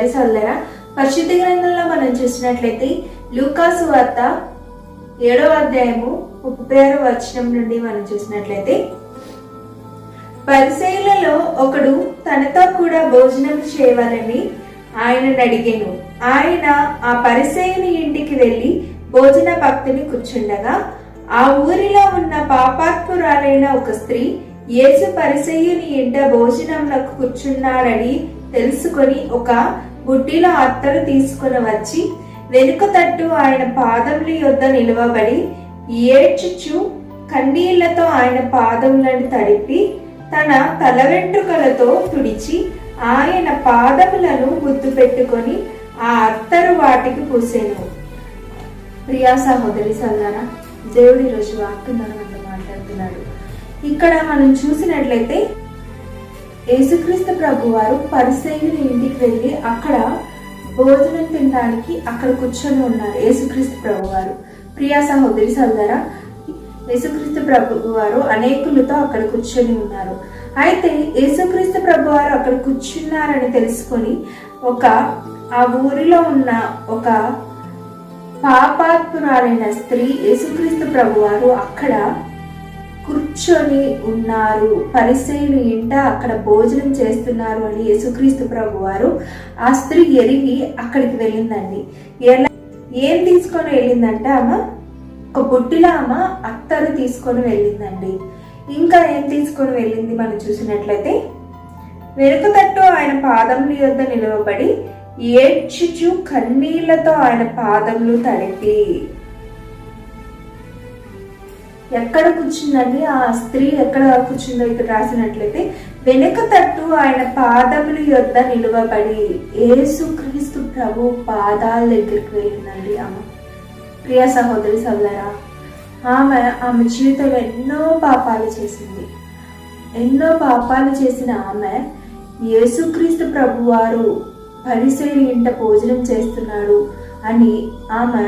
సహోదరి సోదరా, పరిశుద్ధ గ్రంథంలో మనం చూసినట్లయితే లూకా సువార్త 7వ అధ్యాయము 36వ వచనం నుండి మనం చూసినట్లయితే, పరిసయ్యులలో ఒకడు తనతో కూడా భోజనం చేయవాలని ఆయనను అడిగాను. ఆయన ఆ పరిసయ్యుని ఇంటికి వెళ్లి భోజన భక్తిని కూర్చుండగా, ఆ ఊరిలో ఉన్న పాపాత్మురాలైన ఒక స్త్రీ యేసు పరిసయ్యుని ఇంట భోజనంలకు కూర్చున్నాడని తెలుసుకొని ఒక బుడ్డిలో అత్తరు తీసుకుని వచ్చి వెనుక తట్టు ఆయన పాదముల యొద్ద నిలువబడి ఏడ్చుచు కన్నీళ్లతో ఆయన పాదములను తడిపి తన తల వెంట్రుకలతో తుడిచి ఆయన పాదములను ముద్దు పెట్టుకొని ఆ అత్తరు వాటికి పూసెను. ప్రియా సహోదరి సోదరా, దేవుడి రోజు వాక్యం మనతో మాట్లాడుతున్నాడు. ఇక్కడ మనం చూసినట్లయితే యేసుక్రీస్తు ప్రభు వారు పరిసయ్యుని ఇంటికి వెళ్ళి అక్కడ భోజనం తినడానికి అక్కడ కూర్చొని ఉన్నారు. యేసుక్రీస్తు ప్రభు వారు, ప్రియా సహోదరి సోదరా, యేసుక్రీస్తు ప్రభు వారు అనేకులతో అక్కడ కూర్చొని ఉన్నారు. అయితే యేసుక్రీస్తు ప్రభు వారు అక్కడ కూర్చున్నారని తెలుసుకొని ఆ ఊరిలో ఉన్న ఒక పాపాత్మురాలైన స్త్రీ యేసుక్రీస్తు ప్రభు వారు అక్కడ కూర్చొని ఉన్నారు, పరిసయ్యుని ఇంట అక్కడ భోజనం చేస్తున్నారు అని యేసుక్రీస్తు ప్రభు వారు ఆ స్త్రీ ఎరిగి అక్కడికి వెళ్ళిందండి. ఏం తీసుకొని వెళ్ళిందంటే ఆమె ఒక బుట్టిలో ఆమె అత్తరు తీసుకొని వెళ్ళిందండి. ఇంకా ఏం తీసుకొని వెళ్ళింది మనం చూసినట్లయితే, వెనుక తట్టు ఆయన పాదముల యొద్ద నిలవబడి ఏడ్చుచు కన్నీళ్లతో ఆయన పాదములు తడిపి. ఎక్కడ కూర్చుందండి ఆ స్త్రీ? ఎక్కడ కూర్చుందో ఇక్కడ రాసినట్లయితే, వెనుక తట్టు ఆయన పాదముల యొద్ద నిలువబడి యేసుక్రీస్తు ప్రభు పాదాల దగ్గరికి వెళ్ళిందండి ఆమె. ప్రియ సహోదరి సోదరా, ఆమె జీవితంలో ఎన్నో పాపాలు చేసింది. ఎన్నో పాపాలు చేసిన ఆమె యేసుక్రీస్తు ప్రభు వారు పరిసయ్యుని ఇంట భోజనం చేస్తున్నాడు అని ఆమె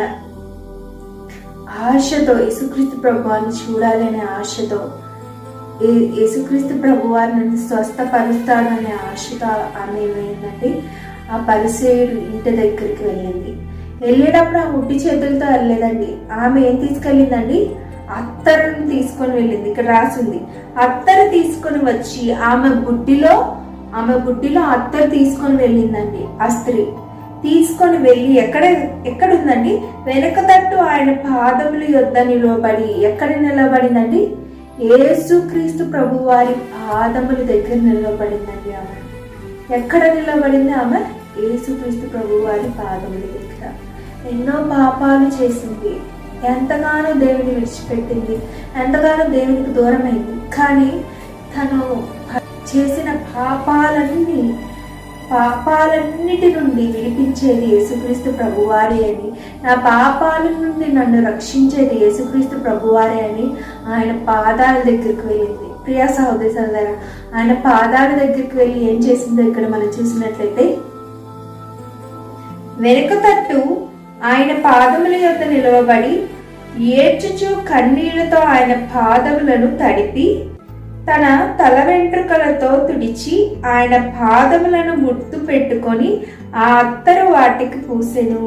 ఆశతో, యేసుక్రీస్తు ప్రభు వారిని చూడాలి అనే ఆశతో, యేసుక్రీస్తు ప్రభు వారిని స్వస్థపరుస్తాడు అనే ఆశతో ఆమె ఏమైందండి, ఆ పరిసయ్యుడి ఇంటి దగ్గరికి వెళ్ళింది. వెళ్ళేటప్పుడు ఆ ముట్టి చేతులతో వెళ్ళలేదండి. ఆమె ఏం తీసుకెళ్ళిందండి? అత్తరుని తీసుకొని వెళ్ళింది. ఇక్కడ రాసింది, అత్తరు తీసుకొని వచ్చి ఆమె బుడ్డిలో అత్తరు తీసుకొని వెళ్ళిందండి. ఆ స్త్రీ తీసుకొని వెళ్ళి ఎక్కడుందండి? వెనక తట్టు ఆయన పాదముల యొద్ద నిలబడి. ఎక్కడ నిలబడిందండి? యేసుక్రీస్తు ప్రభు వారి పాదముల దగ్గర నిలబడిందండి. ఆమె ఎక్కడ నిలబడింది? ఆమె యేసుక్రీస్తు ప్రభు వారి పాదముల దగ్గర. ఎన్నో పాపాలు చేసింది, ఎంతగానో దేవుని విడిచిపెట్టింది, ఎంతగానో దేవునికి దూరమైంది. కానీ తను చేసిన పాపాలన్నిటి నుండి విడిపించేది యేసుక్రీస్తు ప్రభువారే అని, నా పాపాల నుండి నన్ను రక్షించేది యేసుక్రీస్తు ప్రభువారే అని ఆయన పాదాల దగ్గరికి వెళ్ళింది. ప్రియా సహోదరి సోదరా, ఆయన పాదాల దగ్గరికి వెళ్ళి ఏం చేసిందో ఇక్కడ మనం చూసినట్లయితే, వెనుక తట్టు ఆయన పాదముల యొద్ద నిలవబడి ఏడ్చుచు కన్నీళ్లతో ఆయన పాదములను తడిపి తన తల వెంట్రుకలతో తుడిచి ఆయన పాదములను ముద్దు పెట్టుకొని ఆ అత్తరు వాటికి పూసెను.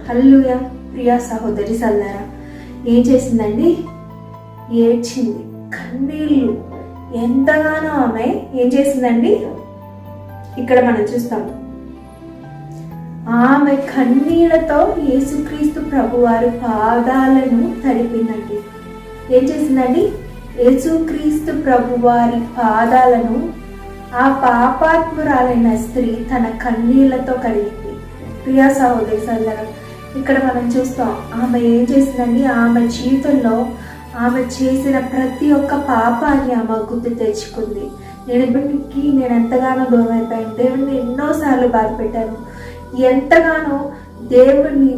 హల్లెలూయా. ప్రియా సహోదరి సోదరా, ఏం చేసిందండి? ఏడ్చింది, కన్నీళ్ళు ఎంతగానో ఆమె ఏం చేసిందండి? ఇక్కడ మనం చూస్తాం, ఆమె కన్నీళ్లతో యేసుక్రీస్తు ప్రభువారి పాదాలను తడిపిందండి. ఏం చేసిందండి? యేసుక్రీస్తు ప్రభువారి పాదాలను ఆ పాపాత్మురాలైన స్త్రీ తన కన్నీళ్లతో కడిగింది. ప్రియా సహోదరి సోదరా, ఇక్కడ మనం చూస్తాం ఆమె ఏం చేసిందండి? ఆమె జీవితంలో ఆమె చేసిన ప్రతి ఒక్క పాపాన్ని ఆమె గుర్తు తెచ్చుకుంది. నేను ఎంతగానో దూరం అయిపోయాను, దేవుడిని ఎన్నోసార్లు బాధ పెట్టాను, ఎంతగానో దేవుని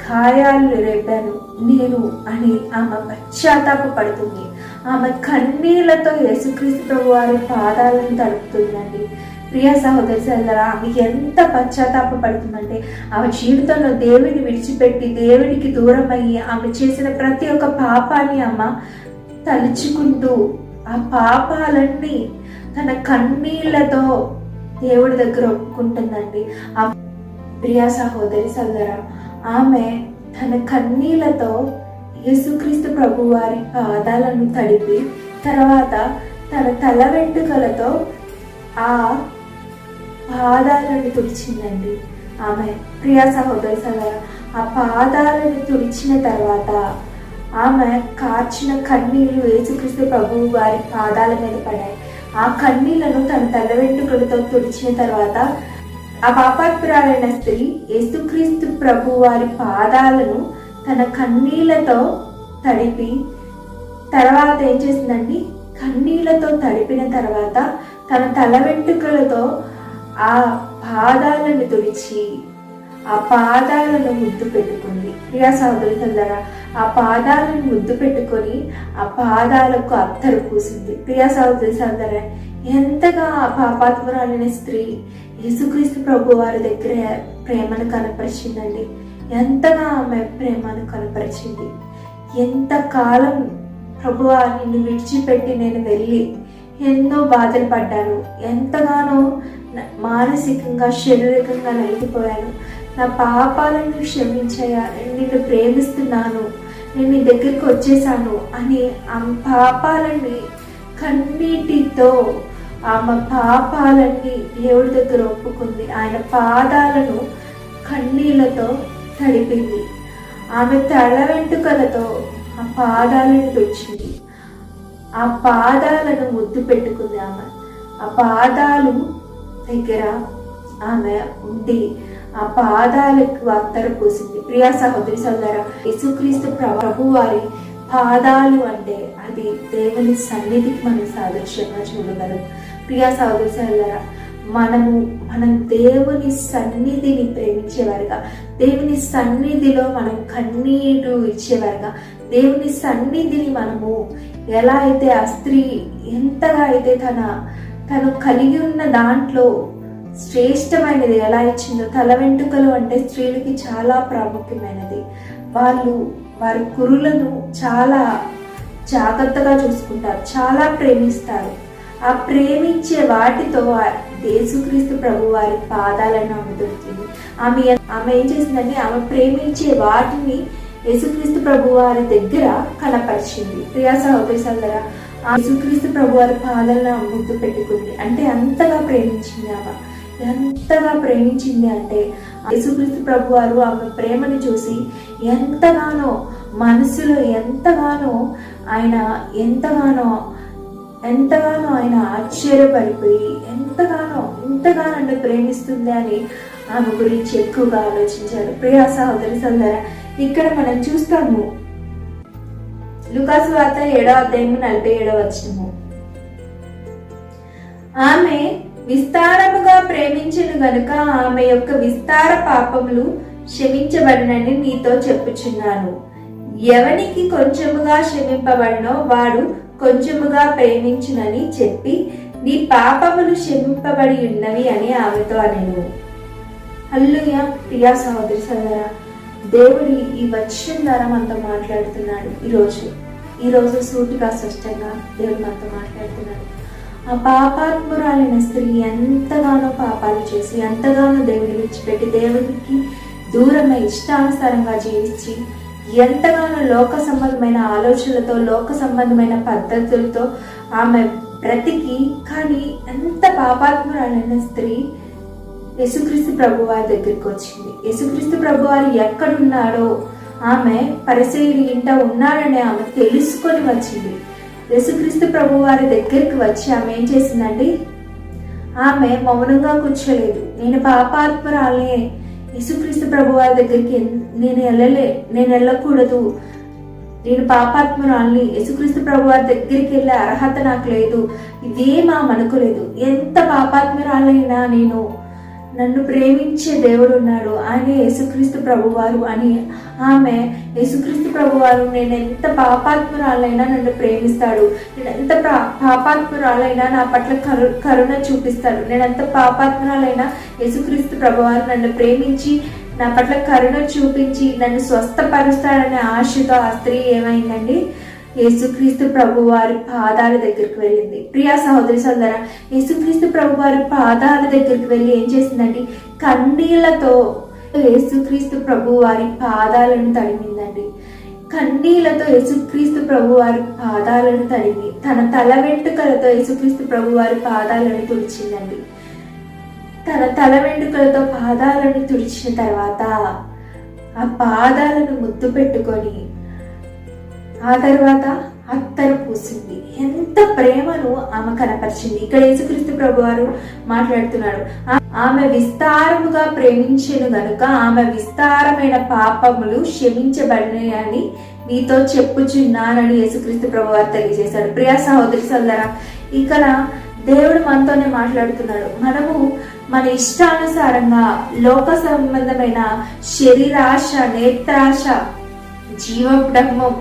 గాయాలు రేపాను నేను అని ఆమె పశ్చాత్తాప పడుతుంది. ఆమె కన్నీళ్లతో యేసుక్రీస్తు ప్రభు వారి పాదాలను తడుపుతుందండి. ప్రియా సహోదరి సోదరా, ఆమె ఎంత పశ్చాత్తాప పడుతుందంటే, ఆమె జీవితంలో దేవుని విడిచిపెట్టి దేవునికి దూరం అయ్యి ఆమె చేసిన ప్రతి ఒక్క పాపాన్ని ఆమె తలుచుకుంటూ ఆ పాపాలన్నీ తన కన్నీళ్లతో దేవుడి దగ్గర ఒప్పుకుంటుందండి. ప్రియా సహోదరి సోదరా, ఆమె తన కన్నీళ్లతో యేసుక్రీస్తు ప్రభు వారి పాదాలను తడిపి తర్వాత తన తల వెంట్రుకలతో ఆ పాదాలను తుడిచిందండి. ఆమె ప్రియా సహోదరి సోదరా, ఆ పాదాలను తుడిచిన తర్వాత ఆమె కార్చిన కన్నీళ్లు యేసుక్రీస్తు ప్రభు వారి పాదాల మీద పడాయి. ఆ కన్నీళ్లను తన తల వెంట్రుకలతో తుడిచిన తర్వాత ఆ పాపాత్మురాలైన స్త్రీ యేసుక్రీస్తు ప్రభు వారి పాదాలను తన కన్నీళ్లతో తడిపి తర్వాత ఏం చేసిందండి, కన్నీళ్లతో తడిపిన తర్వాత తన తల వెంట్రుకలతో ఆ పాదాలను తుడిచి ఆ పాదాలను ముద్దు పెట్టుకుంది. ప్రియా సహోదరి సోదరా, ఆ పాదాలను ముద్దు పెట్టుకొని ఆ పాదాలకు అత్తరు పూసింది. ప్రియా సహోదరి సోదరా, ఎంతగా ఆ పాపాత్మురాలైన స్త్రీ యేసుక్రీస్తు ప్రభు వారి దగ్గర ప్రేమను కనపరిచిందండి. ఎంతగా ఆమె ప్రేమను కనపరిచింది. ఎంతకాలం ప్రభువా నిన్ను విడిచిపెట్టి నేను వెళ్ళి ఎన్నో బాధలు పడ్డాను, ఎంతగానో మానసికంగా శారీరకంగా నలిగిపోయాను, నా పాపాలను క్షమించయ్యా, నిన్ను ప్రేమిస్తున్నాను, నేను నీ దగ్గరికి వచ్చేసాను అని ఆ పాపాలని కన్నీటితో ఆమె పాపాలన్నీ దేవుడి దగ్గర ఒప్పుకుంది. ఆయన పాదాలను కన్నీళ్లతో తడిపింది. ఆమె తల వెంట్రుకలతో ఆ పాదాలను తుడిచింది. ఆ పాదాలను ముద్దు పెట్టుకుంది. ఆమె ఆ పాదాలు దగ్గర ఆమె ఉండి ఆ పాదాలకు అత్తరు పూసింది. ప్రియా సహోదరి సోదరా, యేసుక్రీస్తు ప్రభు వారి పాదాలు అంటే అది దేవుని సన్నిధికి మనం సాదృశ్యంగా చూడగలం. ప్రియా సహోదరి సోదరా, మనం దేవుని సన్నిధిని ప్రేమించేవారుగా, దేవుని సన్నిధిలో మనం కన్నీరు ఇచ్చేవారుగా, దేవుని సన్నిధిని మనము ఎలా అయితే ఆ స్త్రీ ఎంతగా అయితే తను కలిగి ఉన్న దాంట్లో శ్రేష్టమైనది ఎలా ఇచ్చిందో, తల వెంట్రుకలు అంటే స్త్రీలకి చాలా ప్రాముఖ్యమైనది. వారి కురులను చాలా జాగ్రత్తగా చూసుకుంటారు, చాలా ప్రేమిస్తారు. ఆ ప్రేమించే వాటితో యేసుక్రీస్తు ప్రభు వారి పాదాలను ఆమె దొరికింది. ఆమె ఏం చేసిందంటే ఆమె ప్రేమించే వాటిని యేసుక్రీస్తు ప్రభు వారి దగ్గర కనపరిచింది. ప్రియా సహోదరి సోదరా, యేసుక్రీస్తు ప్రభు వారి పాదాలను ముద్దు పెట్టుకుంది. అంటే అంతగా ప్రేమించింది ఆమె. ఎంతగా ప్రేమించింది అంటే యేసుక్రీస్తు ప్రభు వారు ఆమె ప్రేమను చూసి ఎంతగానో మనసులో ఎంతగానో ఆయన ఆశ్చర్యపడిపోయి ఇంతగానో అంటే ప్రేమిస్తుంది అని ఆమె గురించి ఎక్కువగా ఆలోచించారు. ప్రియా సహోదరి సోదరా, ఇక్కడ మనం చూస్తాము లూకాసు వార్త 7వ అధ్యాయము 47వ వచనము. ఆమె విస్తారముగా ప్రేమించెను గనుక ఆమె యొక్క విస్తార పాపములు క్షమించబడినని నీతో చెప్పుచున్నాను. ఎవనికి కొంచెముగా క్షమింపబడినో వాడు కొంచెముగా ప్రేమించునని చెప్పి నీ పాపములు క్షమింపబడి ఉన్నవి అని ఆమెతో అనెను. హల్లెలూయా. ప్రియా సహోదరి సోదరా, దేవుడి ఈ వచనం ద్వారా మనతో మాట్లాడుతున్నాడు. ఈరోజు సూటిగా స్పష్టంగా దేవుడు మనతో మాట్లాడుతున్నాడు. ఆ పాపాత్మురాలైన స్త్రీ ఎంతగానో పాపాలు చేసి ఎంతగానో దేవుడిని విడిచిపెట్టి దేవుడికి దూరమై ఇష్టానుసారంగా జీవించి ఎంతగానో లోక సంబంధమైన ఆలోచనలతో లోక సంబంధమైన పద్ధతులతో ఆమె బ్రతికి, కానీ ఎంత పాపాత్మురాలైన స్త్రీ యేసుక్రీస్తు ప్రభు వారి దగ్గరికి వచ్చింది. యేసుక్రీస్తు ప్రభు వారు ఎక్కడున్నాడో ఆమె పరిసయ్యుని ఇంట ఉన్నాడని ఆమె తెలుసుకొని వచ్చింది. యేసుక్రీస్తు ప్రభు వారి దగ్గరికి వచ్చి ఆమె ఏం చేసిందండి, ఆమె మౌనంగా కూర్చోలేదు. నేను పాపాత్మురాలే, యేసుక్రీస్తు ప్రభు వారి దగ్గరికి నేను వెళ్ళకూడదు, నేను పాపాత్మురాల్ని, యేసుక్రీస్తు ప్రభు వారి దగ్గరికి వెళ్ళే అర్హత నాకు లేదు, ఇదేమా అనుకోలేదు. ఎంత పాపాత్మురాలైనా నన్ను ప్రేమించే దేవుడు ఉన్నాడు, ఆయన యేసుక్రీస్తు ప్రభువారు అని ఆమె యేసుక్రీస్తు ప్రభువారు నేను ఎంత పాపాత్మురాలైనా నన్ను ప్రేమిస్తాడు, నేను ఎంత పాపాత్మురాలైనా నా పట్ల కరుణ చూపిస్తాడు, నేను ఎంత పాపాత్మురాలైనా యేసుక్రీస్తు ప్రభువారు నన్ను ప్రేమించి నా పట్ల కరుణ చూపించి నన్ను స్వస్థపరుస్తాడనే ఆశతో ఆ స్త్రీ ఏమైందండి, యేసుక్రీస్తు ప్రభు వారి పాదాల దగ్గరికి వెళ్ళింది. ప్రియా సహోదరి సోదరా, యేసుక్రీస్తు ప్రభు వారి పాదాల దగ్గరికి వెళ్ళి ఏం చేసిందండి, కన్నీళ్లతో యేసుక్రీస్తు ప్రభు వారి పాదాలను తడిమిందండి. కన్నీళ్లతో యేసుక్రీస్తు ప్రభు వారి పాదాలను తడిమి తన తల వెంట్రుకలతో యేసుక్రీస్తు ప్రభు వారి పాదాలను తుడిచిందండి. తన తల వెంట్రుకలతో పాదాలను తుడిచిన తర్వాత ఆ పాదాలను ముద్దు పెట్టుకొని ఆ తర్వాత అత్తరు పూసింది. ఎంత ప్రేమను ఆమె కనపరిచింది. ఇక్కడ యేసుక్రీస్తు ప్రభు వారు మాట్లాడుతున్నాడు, ఆమె విస్తారముగా ప్రేమించెను గనుక ఆమె విస్తారమైన పాపములు క్షమించబడినాయని మీతో చెప్పుచున్నానని యేసుక్రీస్తు ప్రభు వారు తెలియజేశాడు. ప్రియా సహోదరి సోదరా, ఇక్కడ దేవుడు మనతోనే మాట్లాడుతున్నాడు. మనము మన ఇష్టానుసారంగా లోక సంబంధమైన శరీరాశ, నేత్రాశ, జీవడమ్మం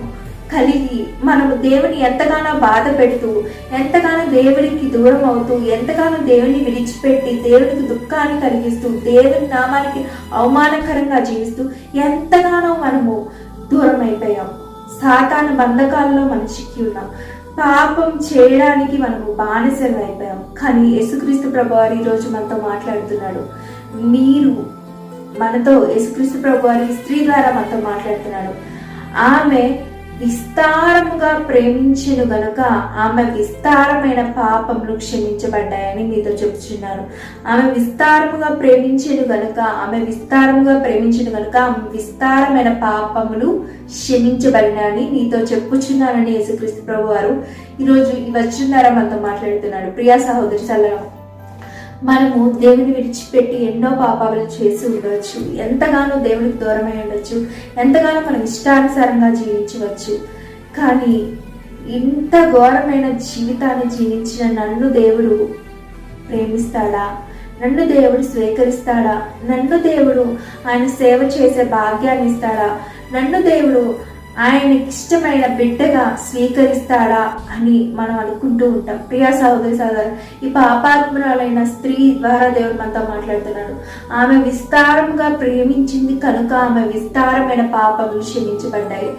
కలిగి మనము దేవుని ఎంతగానో బాధ పెడుతూ, ఎంతగానో దేవునికి దూరం అవుతూ, ఎంతగానో దేవుని విడిచిపెట్టి దేవునికి దుఃఖాన్ని కలిగిస్తూ, దేవుని నామానికి అవమానకరంగా జీవిస్తూ ఎంతగానో మనము దూరం అయిపోయాం. సాతాను బంధకాల్లో మనం చిక్కి ఉన్నాం. పాపం చేయడానికి మనము బానిసలు అయిపోయాం. కానీ యేసుక్రీస్తు ప్రభువారు ఈరోజు మనతో మాట్లాడుతున్నాడు. మనతో యేసుక్రీస్తు ప్రభువారు ఈ స్త్రీ ద్వారా మనతో మాట్లాడుతున్నాడు. ఆమె విస్తారముగా ప్రేమించెను గనుక ఆమె విస్తారమైన పాపములు క్షమించబడ్డాయని మీతో చెప్తున్నాను. ఆమె విస్తారముగా ప్రేమించెను గనుక ఆమె విస్తారమైన పాపములు క్షమించబడినాయని మీతో చెప్పుచున్నానని యేసుక్రీస్తు ప్రభు వారు ఈరోజు ఈ వచనం ద్వారా మనతో మాట్లాడుతున్నాడు. ప్రియా సహోదరి సల్లరా, మనము దేవుని విడిచిపెట్టి ఎన్నో పాపాలు చేసి ఉండవచ్చు, ఎంతగానో దేవునికి దూరమై ఉండొచ్చు, ఎంతగానో మనం ఇష్టానుసారంగా జీవించవచ్చు. కానీ ఇంత ఘోరమైన జీవితాన్ని జీవించిన నన్ను దేవుడు ప్రేమిస్తాడా? నన్ను దేవుడు స్వీకరిస్తాడా? నన్ను దేవుడు ఆయన సేవ చేసే భాగ్యాన్ని ఇస్తాడా? నన్ను దేవుడు ఆయనకి ఇష్టమైన బిడ్డగా స్వీకరిస్తాడా అని మనం అనుకుంటూ ఉంటాం. ప్రియా సహోదరి సహోదరు, ఈ పాపాత్మురాలైన స్త్రీ ద్వారా దేవుడు మనతో మాట్లాడుతున్నాడు. ఆమె విస్తారంగా ప్రేమించింది కనుక ఆమె విస్తారమైన పాపములు క్షమించబడ్డాయి.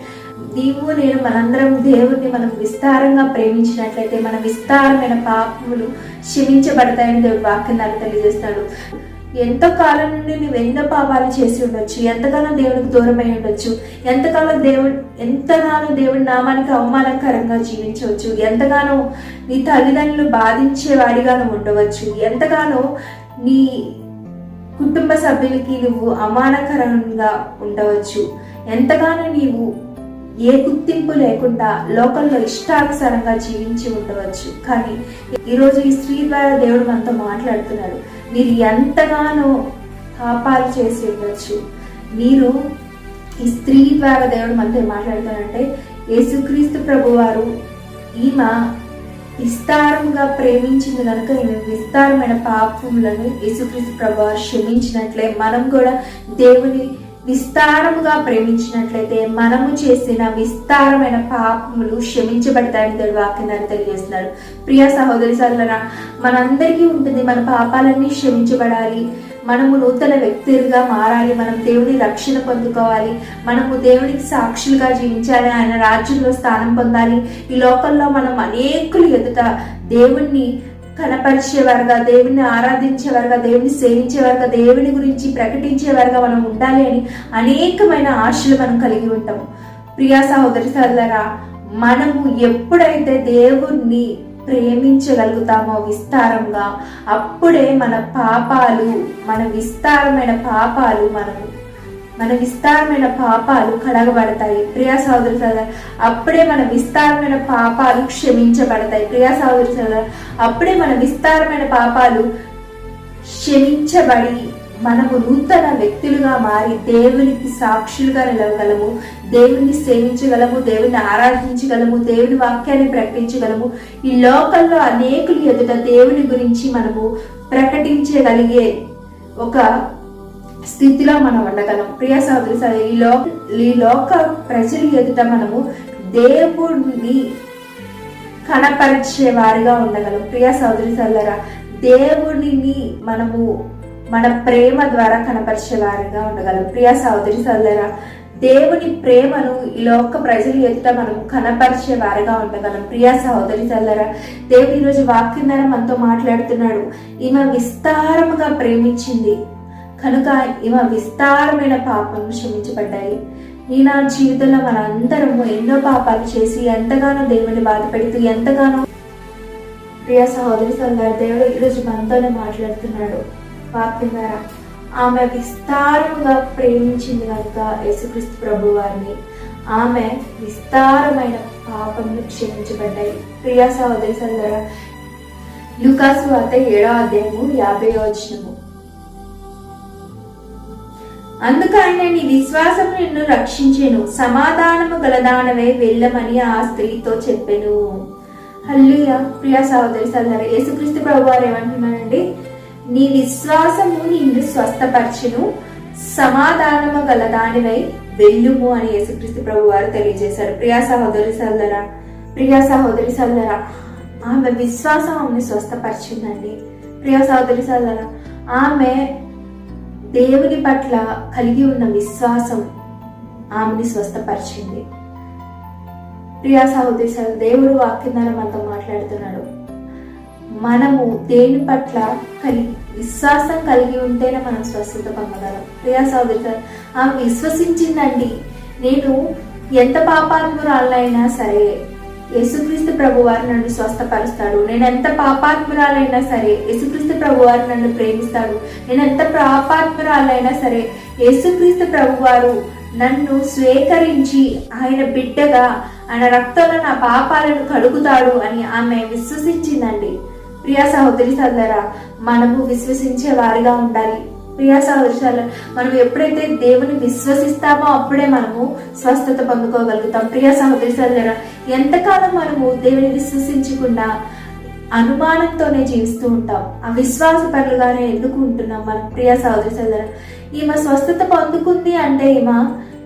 నీవు నేను మనందరం దేవుడిని మనం విస్తారంగా ప్రేమించినట్లయితే మన విస్తారమైన పాపములు క్షమించబడతాయని దేవుడు వాక్యం తెలియజేస్తాడు. ఎంతో కాలం నుండి నువ్వు ఎన్నో పాపాలు చేసి ఉండొచ్చు, ఎంతగానో దేవునికి దూరమై ఉండొచ్చు, ఎంతగానో దేవుడి నామానికి అవమానకరంగా జీవించవచ్చు, ఎంతగానో నీ తల్లిదండ్రులు బాధించేవాడిగాను ఉండవచ్చు, ఎంతగానో నీ కుటుంబ సభ్యులకి నువ్వు అవమానకరంగా ఉండవచ్చు, ఎంతగానో నీవు ఏ గుర్తింపు లేకుండా లోకంలో ఇష్టానుసారంగా జీవించి ఉండవచ్చు. కానీ ఈరోజు ఈ స్త్రీ ద్వారా దేవుడు మనతో మాట్లాడుతున్నాడు. మీరు ఎంతగానో పాపాలు చేసి ఉండొచ్చు. మీరు ఈ స్త్రీ ద్వారా దేవుడు మనతో మాట్లాడుతానంటే యేసుక్రీస్తు ప్రభు వారు ఈమె విస్తారంగా ప్రేమించింది కనుక ఈమె విస్తారమైన పాపములను యేసుక్రీస్తు ప్రభు వారు క్షమించినట్లే మనం కూడా దేవుని విస్తారముగా ప్రేమించినట్లయితే మనము చేసిన విస్తారమైన పాపములు క్షమించబడతాయని దేవుడు వాక్యాన్ని తెలియజేస్తున్నాడు. ప్రియ సహోదరి సోదరులారా, మనందరికీ ఉంటుంది మన పాపాలన్నీ క్షమించబడాలి, మనము నూతన వ్యక్తులుగా మారాలి, మనం దేవుని రక్షణ పొందుకోవాలి, మనము దేవునికి సాక్షులుగా జీవించాలి, ఆయన రాజ్యంలో స్థానం పొందాలి. ఈ లోకంలో మనం అనేకులు ఎదుట దేవుణ్ణి కనపరిచేవారుగా, దేవుని ఆరాధించేవారుగా, దేవుని సేవించేవారుగా, దేవుని గురించి ప్రకటించేవారుగా మనం ఉండాలి అని అనేకమైన ఆశలు మనం కలిగి ఉంటాము. ప్రియా సహోదరి సోదరులారా, మనము ఎప్పుడైతే దేవుణ్ణి ప్రేమించగలుగుతామో విస్తారంగా, అప్పుడే మన విస్తారమైన పాపాలు కడగబడతాయి. ప్రియా సహోదరి సోదరు, అప్పుడే మన విస్తారమైన పాపాలు క్షమించబడతాయి. ప్రియా సహోదరి సోదరు, అప్పుడే మన విస్తారమైన పాపాలు క్షమించబడి మనము నూతన వ్యక్తులుగా మారి దేవునికి సాక్షులుగా నిలవగలము, దేవుని సేవించగలము, దేవుని ఆరాధించగలము, దేవుని వాక్యాన్ని ప్రకటించగలము. ఈ లోకంలో అనేకులు ఎదుట దేవుని గురించి మనము ప్రకటించగలిగే ఒక స్థితిలో మనం ఉండగలం. ప్రియ సహోదరి, ఈ లోక ప్రజలు ఎదుట మనము దేవుడిని కనపరిచే వారిగా ఉండగలం. ప్రియ సహోదరి సోదరులారా, దేవుడిని మనము మన ప్రేమ ద్వారా కనపరిచే వారిగా ఉండగలం. ప్రియ సహోదరి సోదరులారా, దేవుని ప్రేమను ఈ లోక ప్రజలు ఎదుట మనము కనపరిచే వారిగా ఉండగలం. ప్రియ సహోదరి సోదరులారా, దేవుడు ఈరోజు వాక్యం ద్వారా మనతో మాట్లాడుతున్నాడు. ఈమె విస్తారముగా ప్రేమించింది కనుక ఈమె విస్తారమైన పాపం క్షమించబడ్డాయి. నా జీవితంలో మనందరము ఎన్నో పాపాలు చేసి ఎంతగానో దేవుని బాధ పెడుతూ ఎంతగానో ప్రియ సహోదరి సోదరులారా, దేవుడు ఈరోజు మనతోనే మాట్లాడుతున్నాడు వాక్యం ద్వారా. ఆమె విస్తారముగా ప్రేమించింది కనుక యేసుక్రీస్తు ప్రభు వారిని ఆమె విస్తారమైన పాపములు క్షమించబడ్డాయి. ప్రియ సహోదరి సోదరులారా, లూకాసు వార్త 7వ అధ్యాయము 50వ వచనము. అందుకు ఆయన, నీ విశ్వాసము నిన్ను రక్షించెను, సమాధానము గలదానవే వెళ్ళమని ఆ స్త్రీతో చెప్పెను. హల్లెలూయా. ప్రియ సహోదరి సోదరులారా, యేసుక్రీస్తు ప్రభు వారు ఏమంటున్నారండి? నీ విశ్వాసము నిన్ను స్వస్థపరచును, సమాధానము గలదానివై వెళ్ళుము అని యేసుక్రీస్తు ప్రభు వారు తెలియజేశారు. ప్రియ సహోదరి సోదరులారా, ఆమె విశ్వాసం ఆమెను స్వస్థపరిచిందండి. ప్రియ సహోదరి సోదరులారా, ఆమె దేవుని పట్ల కలిగి ఉన్న విశ్వాసం ఆమెని స్వస్థపరిచింది. ప్రియా సహోదరి సోదరులారా, దేవుడు వాక్యం ద్వారా మనతో మాట్లాడుతున్నాడు. మనము దేని పట్ల విశ్వాసం కలిగి ఉంటేనే మనం స్వస్థత పొందగలం. ప్రియా సహోదరి సోదరులారా, ఆమె విశ్వసించిందండి. నేను ఎంత పాపాత్మురాలైనా సరే యేసుక్రీస్తు ప్రభు వారు నన్ను స్వస్థపరుస్తాడు. నేను ఎంత పాపాత్మురాలైనా సరే యేసుక్రీస్తు ప్రభు వారు నన్ను ప్రేమిస్తాడు. నేను ఎంత పాపాత్మురాలైనా సరే యేసుక్రీస్తు ప్రభు వారు నన్ను స్వీకరించి ఆయన బిడ్డగా ఆయన రక్తంలో నా పాపాలను కడుగుతాడు అని ఆమె విశ్వసించిందండి. ప్రియా సహోదరి సోదరులారా, మనము విశ్వసించే వారిగా ఉండాలి. ప్రియా సహోదరి సోదరులారా, మనం ఎప్పుడైతే దేవుని విశ్వసిస్తామో అప్పుడే మనము స్వస్థత పొందుకోగలుగుతాం. ప్రియా సహోదరి సోదరులారా, ఎంతకాలం మనము దేవుని విశ్వసించకుండా అనుమానంతోనే జీవిస్తూ ఉంటాం, అవిశ్వాస పరులుగానే ఎందుకు ఉంటున్నాం మనం? ప్రియా సహోదరి సోదరులారా, ఈమె స్వస్థత పొందుకుంది అంటే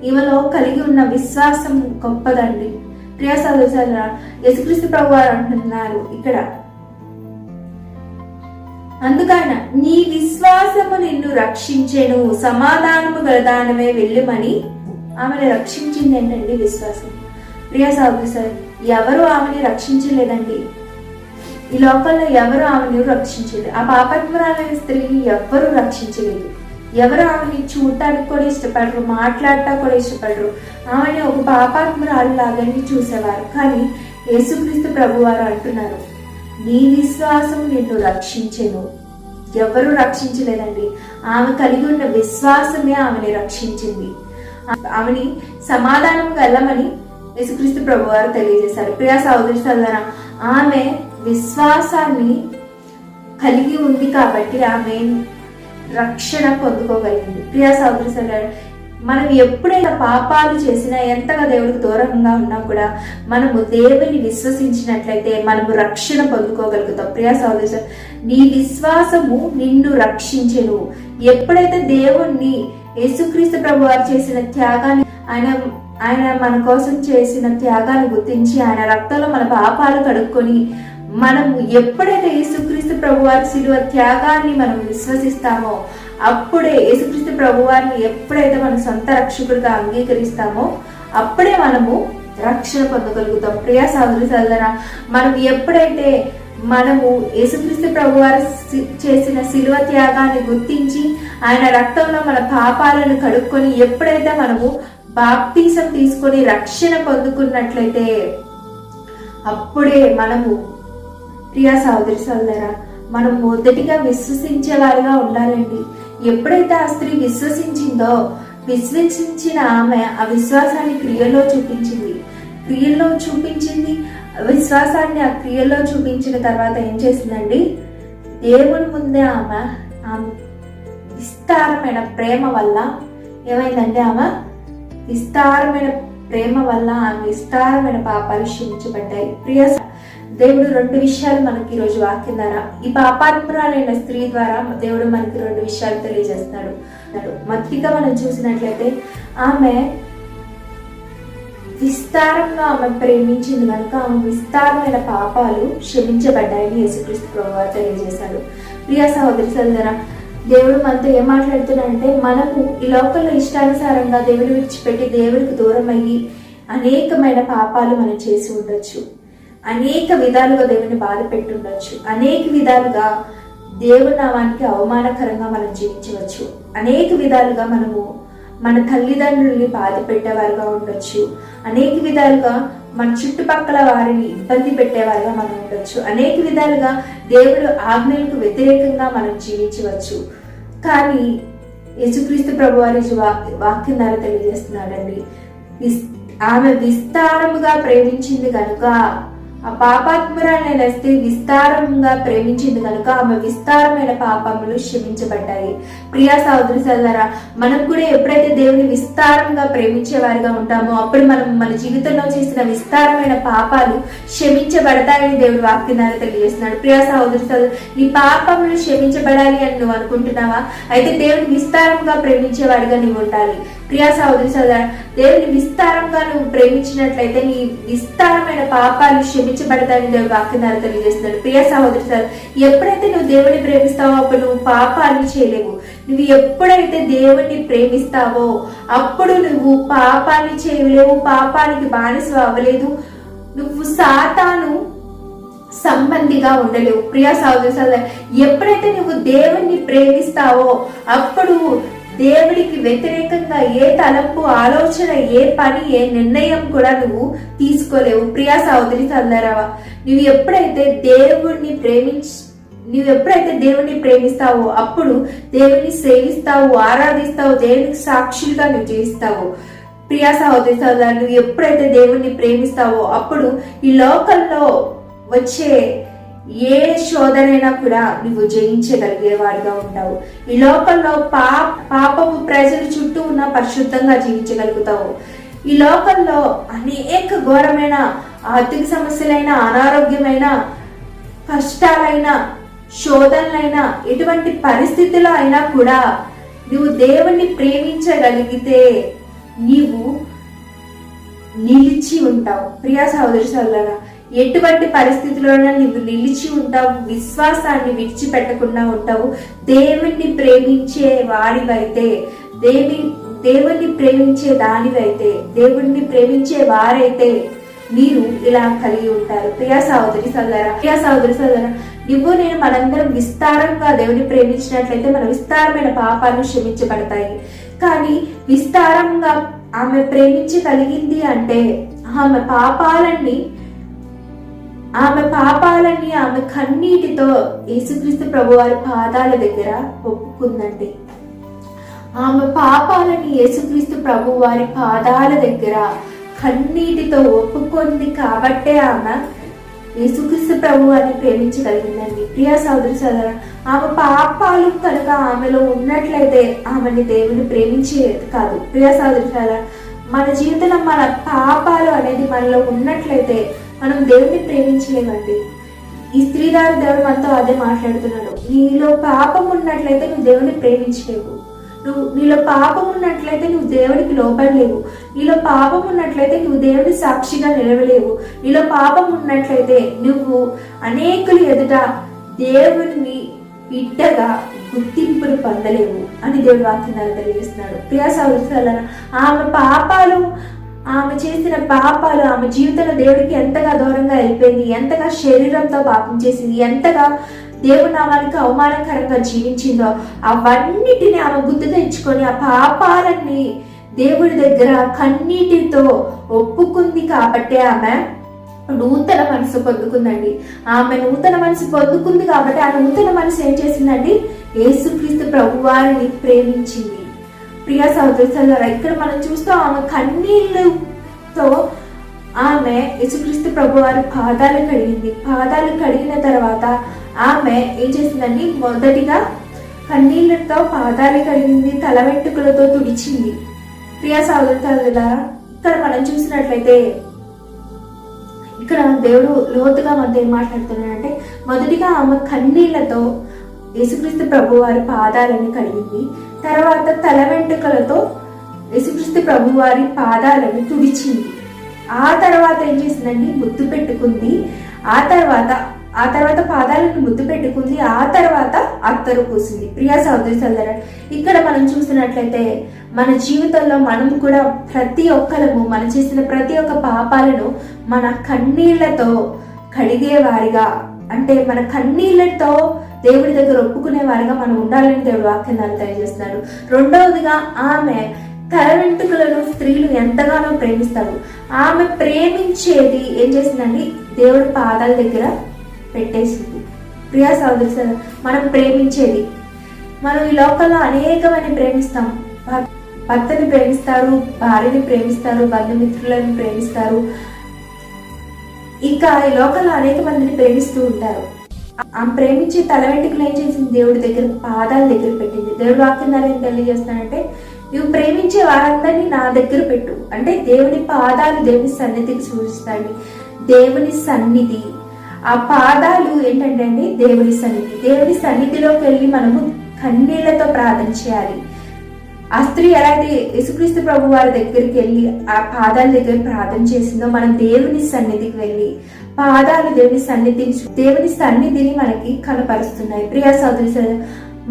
ఈమెలో కలిగి ఉన్న విశ్వాసం గొప్పదండి. ప్రియా సహోదరి సోదరులారా, యేసుక్రీస్తు ప్రభు వారు అంటున్నారు ఇక్కడ, అందుకైనా నీ విశ్వాసము నిన్ను రక్షించెను, సమాధానము గలదానమే వెళ్ళుమని ఆమెను రక్షించింది. ఏంటండి విశ్వాసం? ప్రియ సహోదరి సోదరులారా, ఎవరు ఆమెని రక్షించలేదండి. ఈ లోకంలో ఎవరు ఆమెను రక్షించలేదు. ఆ పాపాత్మురాలైన స్త్రీని ఎవ్వరూ రక్షించలేదు. ఎవరు ఆమెని చూడటానికి కూడా ఇష్టపడరు, మాట్లాడటానికి కూడా ఇష్టపడరు. ఆమెని ఒక పాపాత్మురాలు లాగానే చూసేవారు. కానీ యేసుక్రీస్తు ప్రభు వారు అంటున్నారు, నీ విశ్వాసం నిన్ను రక్షించెను. ఎవరు రక్షించలేదండి. ఆమె కలిగి ఉన్న విశ్వాసమే ఆమెని రక్షించింది. ఆమెని సమాధానం వెళ్ళమని యేసుక్రీస్తు ప్రభు వారు తెలియజేశారు. ప్రియా సహోదరి సోదరులారా, ఆమె విశ్వాసాన్ని కలిగి ఉంది కాబట్టి ఆమె రక్షణ పొందుకోగలిగింది. ప్రియా సహోదరి సోదరులారా, మనం ఎప్పుడైనా పాపాలు చేసినా, ఎంతగా దేవుడికి దూరంగా ఉన్నా కూడా మనము దేవుని విశ్వసించినట్లయితే మనము రక్షణ పొందుకోగలుగుతాం. ప్రియా సహోదరి సోదరులారా, నీ విశ్వాసము నిన్ను రక్షించెను. ఎప్పుడైతే దేవుణ్ణి యేసుక్రీస్తు ప్రభు వారు చేసిన త్యాగాన్ని, ఆయన మన కోసం చేసిన త్యాగాన్ని గుర్తించి ఆయన రక్తంలో మన పాపాలు కడుక్కొని మనము ఎప్పుడైతే యేసుక్రీస్తు ప్రభు వారి శిలువ త్యాగాన్ని మనం విశ్వసిస్తామో అప్పుడే, యేసుక్రీస్తు ప్రభు వారిని ఎప్పుడైతే మన సొంత రక్షకుడిగా అంగీకరిస్తామో అప్పుడే మనము రక్షణ పొందగలుగుతాం. ప్రియా సహోదరి సోదరులారా, మనం ఎప్పుడైతే మనము యేసుక్రీస్తు ప్రభు వారు చేసిన శిలువ త్యాగాన్ని గుర్తించి ఆయన రక్తంలో మన పాపాలను కడుక్కొని ఎప్పుడైతే మనము బాప్తీసం తీసుకొని రక్షణ పొందుకున్నట్లయితే అప్పుడే మనము, ప్రియా సహోదరి సోదరులారా, మనం మొదటిగా విశ్వసించే వారిగా ఉండాలండి. ఎప్పుడైతే ఆ స్త్రీ విశ్వసించిన ఆమె ఆ విశ్వాసాన్ని క్రియలో చూపించింది. విశ్వాసాన్ని ఆ క్రియలో చూపించిన తర్వాత ఏం చేసిందండి? దేవుని ముందే ఆమె విస్తారమైన ప్రేమ వల్ల ఏమైందండి? ఆమె విస్తారమైన ప్రేమ వల్ల ఆమె విస్తారమైన పాపాలు క్షమించబడ్డాయి. ప్రియ దేవుడు 2 విషయాలు మనకి ఈరోజు వాక్యం ద్వారా, ఈ పాపాత్మురాలైన స్త్రీ ద్వారా దేవుడు మనకి 2 విషయాలు తెలియజేస్తున్నాడు. మొదటిగా మనం చూసినట్లయితే ఆమె విస్తారంగా ఆమె ప్రేమించింది కనుక ఆమె విస్తారమైన పాపాలు క్షమించబడ్డాయని యేసుక్రీస్తు ప్రభువారు తెలియజేశాడు. ప్రియ సహోదరి సోదరులారా, దేవుడు మనతో ఏం మాట్లాడుతున్నాడంటే, మనము ఈ లోకంలో ఇష్టానుసారంగా దేవుని విడిచిపెట్టి దేవుడికి దూరం అయ్యి అనేకమైన పాపాలు మనం చేసి ఉండొచ్చు, అనేక విధాలుగా దేవుని బాధ పెట్టుండొచ్చు, అనేక విధాలుగా దేవుని నామానికి అవమానకరంగా మనం జీవించవచ్చు. అనేక విధాలుగా మనము మన తల్లిదండ్రుల్ని బాధ పెట్టేవారుగా ఉండొచ్చు. అనేక విధాలుగా మన చుట్టుపక్కల వారిని ఇబ్బంది పెట్టేవారుగా మనం ఉండొచ్చు. అనేక విధాలుగా దేవుడు ఆజ్ఞలకు వ్యతిరేకంగా మనం జీవించవచ్చు. కానీ యేసుక్రీస్తు ప్రభు వారి వాక్యం ద్వారా తెలియజేస్తున్నాడండి, ఆమె విస్తారముగా ప్రేమించింది కనుక, ఆ పాపాత్మురాలైన స్త్రీ విస్తారంగా ప్రేమించింది కనుక ఆమె విస్తారమైన పాపములు క్షమించబడ్డాయి. ప్రియా సహోదరి సోదరా, మనం కూడా ఎప్పుడైతే దేవుని విస్తారంగా ప్రేమించే వారిగా ఉంటామో అప్పుడు మనం మన జీవితంలో చేసిన విస్తారమైన పాపాలు క్షమించబడతాయని దేవుడు వాక్యం ద్వారా తెలియజేస్తున్నాడు. ప్రియా సహోదరి సోదరు, నీ పాపములు క్షమించబడాలి అని నువ్వు అనుకుంటున్నావా? అయితే దేవుని విస్తారంగా ప్రేమించేవాడిగా నీవు ఉండాలి. ప్రియా సహోదరి సోదరా, దేవుని విస్తారంగా నువ్వు ప్రేమించినట్లయితే నీ విస్తారమైన పాపాలు క్షమించబడతాయని దేవుడు వాక్యం ద్వారా తెలియజేస్తున్నాడు. ప్రియా సహోదరి సోదరా, ఎప్పుడైతే నువ్వు దేవుని ప్రేమిస్తావో అప్పుడు నువ్వు పాపాన్ని చేయలేవు. నువ్వు ఎప్పుడైతే దేవుణ్ణి ప్రేమిస్తావో అప్పుడు నువ్వు పాపాన్ని చేయలేవు, పాపానికి బానిస అవ్వలేదు, నువ్వు సాతాను సంబంధిగా ఉండలేవు. ప్రియా సహోదరి సోదరా, ఎప్పుడైతే నువ్వు దేవుణ్ణి ప్రేమిస్తావో అప్పుడు దేవుడికి వ్యతిరేకంగా ఏ తలంపు, ఆలోచన, ఏ పని, ఏ నిర్ణయం కూడా నువ్వు తీసుకోలేవు. ప్రియా సహోదరి సోదరా, నువ్వు ఎప్పుడైతే దేవుణ్ణి ప్రేమిస్తావో అప్పుడు దేవుణ్ణి సేవిస్తావు, ఆరాధిస్తావు, దేవునికి సాక్షులుగా నువ్వు జీవిస్తావు. ప్రియా సహోదరి సోదరా, నువ్వు ఎప్పుడైతే దేవుణ్ణి ప్రేమిస్తావో అప్పుడు ఈ లోకంలో వచ్చే ఏ శోధనైనా కూడా నువ్వు జయించగలిగేవాడిగా ఉంటావు. ఈ లోకంలో పాపము ప్రజలు చుట్టూ ఉన్న పరిశుద్ధంగా జీవించగలుగుతావు. ఈ లోకంలో అనేక ఘోరమైన ఆర్థిక సమస్యలైన, అనారోగ్యమైన, కష్టాలైన, శోధనలైన, ఎటువంటి పరిస్థితుల్లో అయినా కూడా నువ్వు దేవుణ్ణి ప్రేమించగలిగితే నీవు నిలిచి ఉంటావు. ప్రియా సహోదరి సోదరులారా, ఎటువంటి పరిస్థితుల్లోనూ నువ్వు నిలిచి ఉంటావు, విశ్వాసాన్ని విడిచిపెట్టకుండా ఉంటావు. దేవుణ్ణి ప్రేమించే వాడివైతే, దేవుణ్ణి ప్రేమించే దానివైతే, దేవుణ్ణి ప్రేమించే వారైతే మీరు ఇలా కలిగి ఉంటారు. ప్రియా సహోదరి సోదరా, నువ్వు నేను మనందరం విస్తారంగా దేవుని ప్రేమించినట్లయితే మన విస్తారమైన పాపాలు క్షమించబడతాయి. కానీ విస్తారంగా ఆమె ప్రేమించగలిగింది అంటే ఆమె పాపాలన్నీ ఆమె కన్నీటితో యేసుక్రీస్తు ప్రభువారి పాదాల దగ్గర ఒప్పుకుందండి. ఆమె పాపాలని యేసుక్రీస్తు ప్రభువారి పాదాల దగ్గర కన్నీటితో ఒప్పుకుంది కాబట్టే ఆమె యేసుక్రీస్తు ప్రభువారిని ప్రేమించగలిగిందండి. ప్రియా సహోదరి సోదరా, ఆమె పాపాలు కనుక ఆమెలో ఉన్నట్లయితే ఆమెని దేవుని ప్రేమించేది కాదు. ప్రియా సహోదరి సోదరా, మన జీవితంలో మన పాపాలు అనేది మనలో ఉన్నట్లయితే మనం దేవుడిని ప్రేమించలేమండి. ఈ స్త్రీ ద్వారా దేవుడు మనతో అదే మాట్లాడుతున్నాడు. నీలో పాపం ఉన్నట్లయితే నువ్వు దేవుడిని ప్రేమించలేవు. నీలో పాపం ఉన్నట్లయితే నువ్వు దేవుడికి లోబడలేవు. నీలో పాపం ఉన్నట్లయితే నువ్వు దేవుడి సాక్షిగా నిలవలేవు. నీలో పాపం ఉన్నట్లయితే నువ్వు అనేకులు ఎదుట దేవుడిని బిడ్డగా గుర్తింపును పొందలేవు అని దేవుడి వాక్యం తెలియజేస్తున్నాడు. ప్రియా సహోదరి సోదరులారా, ఆమె చేసిన పాపాలు ఆమె జీవితంలో దేవుడికి ఎంతగా దూరంగా వెళ్ళిపోయింది, ఎంతగా శరీరంతో పాపం చేసింది, ఎంతగా దేవుడి నామానికి అవమానకరంగా జీవించిందో అవన్నిటిని ఆమె గుర్తు తెచ్చుకొని ఆ పాపాలన్నీ దేవుడి దగ్గర కన్నీటితో ఒప్పుకుంది కాబట్టి ఆమె నూతన మనసు పొందుకుందండి. ఆమె నూతన మనసు పొందుకుంది కాబట్టి ఆ నూతన మనసు ఏం చేసిందండి? యేసుక్రీస్తు ప్రభువారిని ప్రేమించింది. ప్రియా సహోదరి సోదరులారా, ఇక్కడ మనం చూస్తాం ఆమె కన్నీళ్ళతో ఆమె యేసుక్రీస్తు ప్రభువారి పాదాలు కడిగింది. పాదాలు కడిగిన తర్వాత ఆమె ఏం చేసిందండి? మొదటిగా కన్నీళ్లతో పాదాలు కడిగింది, తల వెంట్రుకలతో తుడిచింది. ప్రియా సహోదరి సోదరులారా, ఇక్కడ మనం చూసినట్లయితే ఇక్కడ దేవుడు లోతుగా మనతో ఏం మాట్లాడుతున్నాడంటే, మొదటిగా ఆమె కన్నీళ్లతో యేసుక్రీస్తు ప్రభువారి పాదాలని కడిగింది. తర్వాత తల వెంట్రుకలతో యేసుక్రీస్తు ప్రభువారి పాదాలను తుడిచింది. ఆ తర్వాత ఏం చేసిందండి? ముద్దు పెట్టుకుంది. ఆ తర్వాత పాదాలను ముద్దు పెట్టుకుంది. ఆ తర్వాత అత్తరు పూసింది. ప్రియా సహోదరి సోదరులారా, ఇక్కడ మనం చూసినట్లయితే మన జీవితంలో మనం కూడా ప్రతి ఒక్కరము మనం చేసిన ప్రతి ఒక్క పాపాలను మన కన్నీళ్లతో కడిగేవారిగా, అంటే మన కన్నీళ్లతో దేవుడి దగ్గర ఒప్పుకునే వారిగా మనం ఉండాలని దేవుడు వాక్యం ద్వారా తెలియజేస్తున్నాడు. రెండవదిగా ఆమె తల వెంట్రుకలను స్త్రీలు ఎంతగానో ప్రేమిస్తారు. ఆమె ప్రేమించేది ఏం చేసిందండి, దేవుడి పాదాల దగ్గర పెట్టేసింది. ప్రియా సహోదరి, మనం ప్రేమించేది, మనం ఈ లోకంలో అనేకమని ప్రేమిస్తాం. భర్తని ప్రేమిస్తారు, భార్యని ప్రేమిస్తారు, బంధుమిత్రులను ప్రేమిస్తారు, ఇంకా ఈ లోకంలో అనేక మందిని ప్రేమిస్తూ ఉంటారు. ఆమె ప్రేమించి తల వెంట్రుకలు ఏం చేసింది, దేవుడి దగ్గర పాదాల దగ్గర పెట్టింది. దేవుడి వాక్యం ద్వారా ఏం తెలియజేస్తానంటే, నువ్వు ప్రేమించే వారందరినీ నా దగ్గర పెట్టు అంటే దేవుని పాదాలు దేవుని సన్నిధికి సూచిస్తాయి. దేవుని సన్నిధి, ఆ పాదాలు ఏంటంటే అండి దేవుని సన్నిధి. దేవుని సన్నిధిలోకి వెళ్ళి మనము కన్నీళ్లతో ప్రార్థన చేయాలి. ఆ స్త్రీ ఎలా అయితే యేసుక్రీస్తు ప్రభు వారి దగ్గరికి వెళ్ళి ఆ పాదాల దగ్గర ప్రార్థన చేసిందో, మనం దేవుని సన్నిధికి వెళ్ళి పాదాలు దేవుని సన్నిధిని మనకి కనపరుస్తున్నాయి. ప్రియా సోదరి,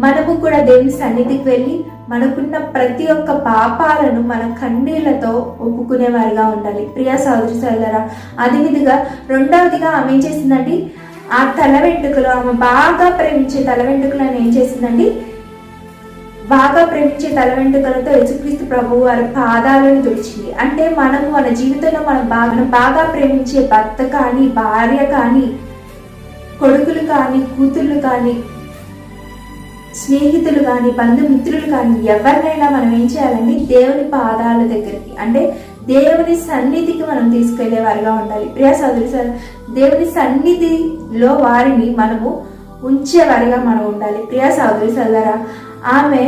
మనము కూడా దేవుని సన్నిధికి వెళ్ళి మనకున్న ప్రతి ఒక్క పాపాలను మన కన్నీళ్లతో ఒప్పుకునే వారిగా ఉండాలి. ప్రియా సోదరి సోదరా, అది విధిగా రెండవదిగా ఆమె ఏం చేసిందండి, ఆ తల వెంట్రుకలు, ఆమె బాగా ప్రేమించే తల వెంట్రుకలను ఏం చేసిందండి, బాగా ప్రేమించే తల వెంట్రుకలతో యేసుక్రీస్తు ప్రభు వారి పాదాలను తుడిచింది. అంటే మనము మన జీవితంలో మనం బాగా ప్రేమించే భర్త కానీ, భార్య కానీ, కొడుకులు కానీ, కూతుర్లు కానీ, స్నేహితులు కానీ, బంధుమిత్రులు కానీ, ఎవరినైనా మనం ఏం చేయాలండి, దేవుని పాదాల దగ్గరికి అంటే దేవుని సన్నిధికి మనం తీసుకెళ్లే వారిగా ఉండాలి. ప్రియా సోదరి, దేవుని సన్నిధిలో వారిని మనము ఉంచేవారిగా మనం ఉండాలి. ప్రియా సోదరి సోదరా, ఆమె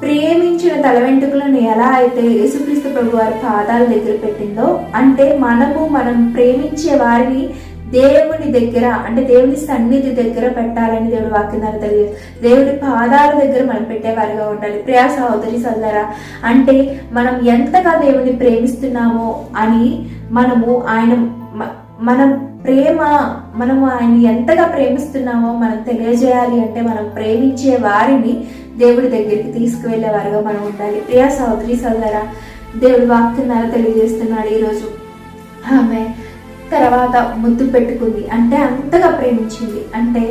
ప్రేమించిన తల వెంట్రుకలను ఎలా అయితే యేసుక్రీస్తు ప్రభు వారి పాదాల దగ్గర పెట్టిందో, అంటే మనం ప్రేమించే వారిని దేవుని దగ్గర అంటే దేవుని సన్నిధి దగ్గర పెట్టాలని దేవుడి వాక్యం ద్వారా తెలియదు. దేవుడి పాదాల దగ్గర మనం పెట్టేవారిగా ఉండాలి. ప్రియా సహోదరి సోదరా, అంటే మనం ఎంతగా దేవుని ప్రేమిస్తున్నామో అని మనము ఆయన ఎంతగా ప్రేమిస్తున్నామో మనం తెలియజేయాలి. అంటే మనం ప్రేమించే వారిని దేవుడి దగ్గరికి తీసుకువెళ్లే వారిగా మనం ఉండాలి. ప్రియా సహోదరి సోదరా, దేవుడి వాక్యం ద్వారా తెలియజేస్తున్నాడు ఈరోజు. ఆమె తర్వాత ముద్దు పెట్టుకుంది అంటే అంతగా ప్రేమించింది. అంటే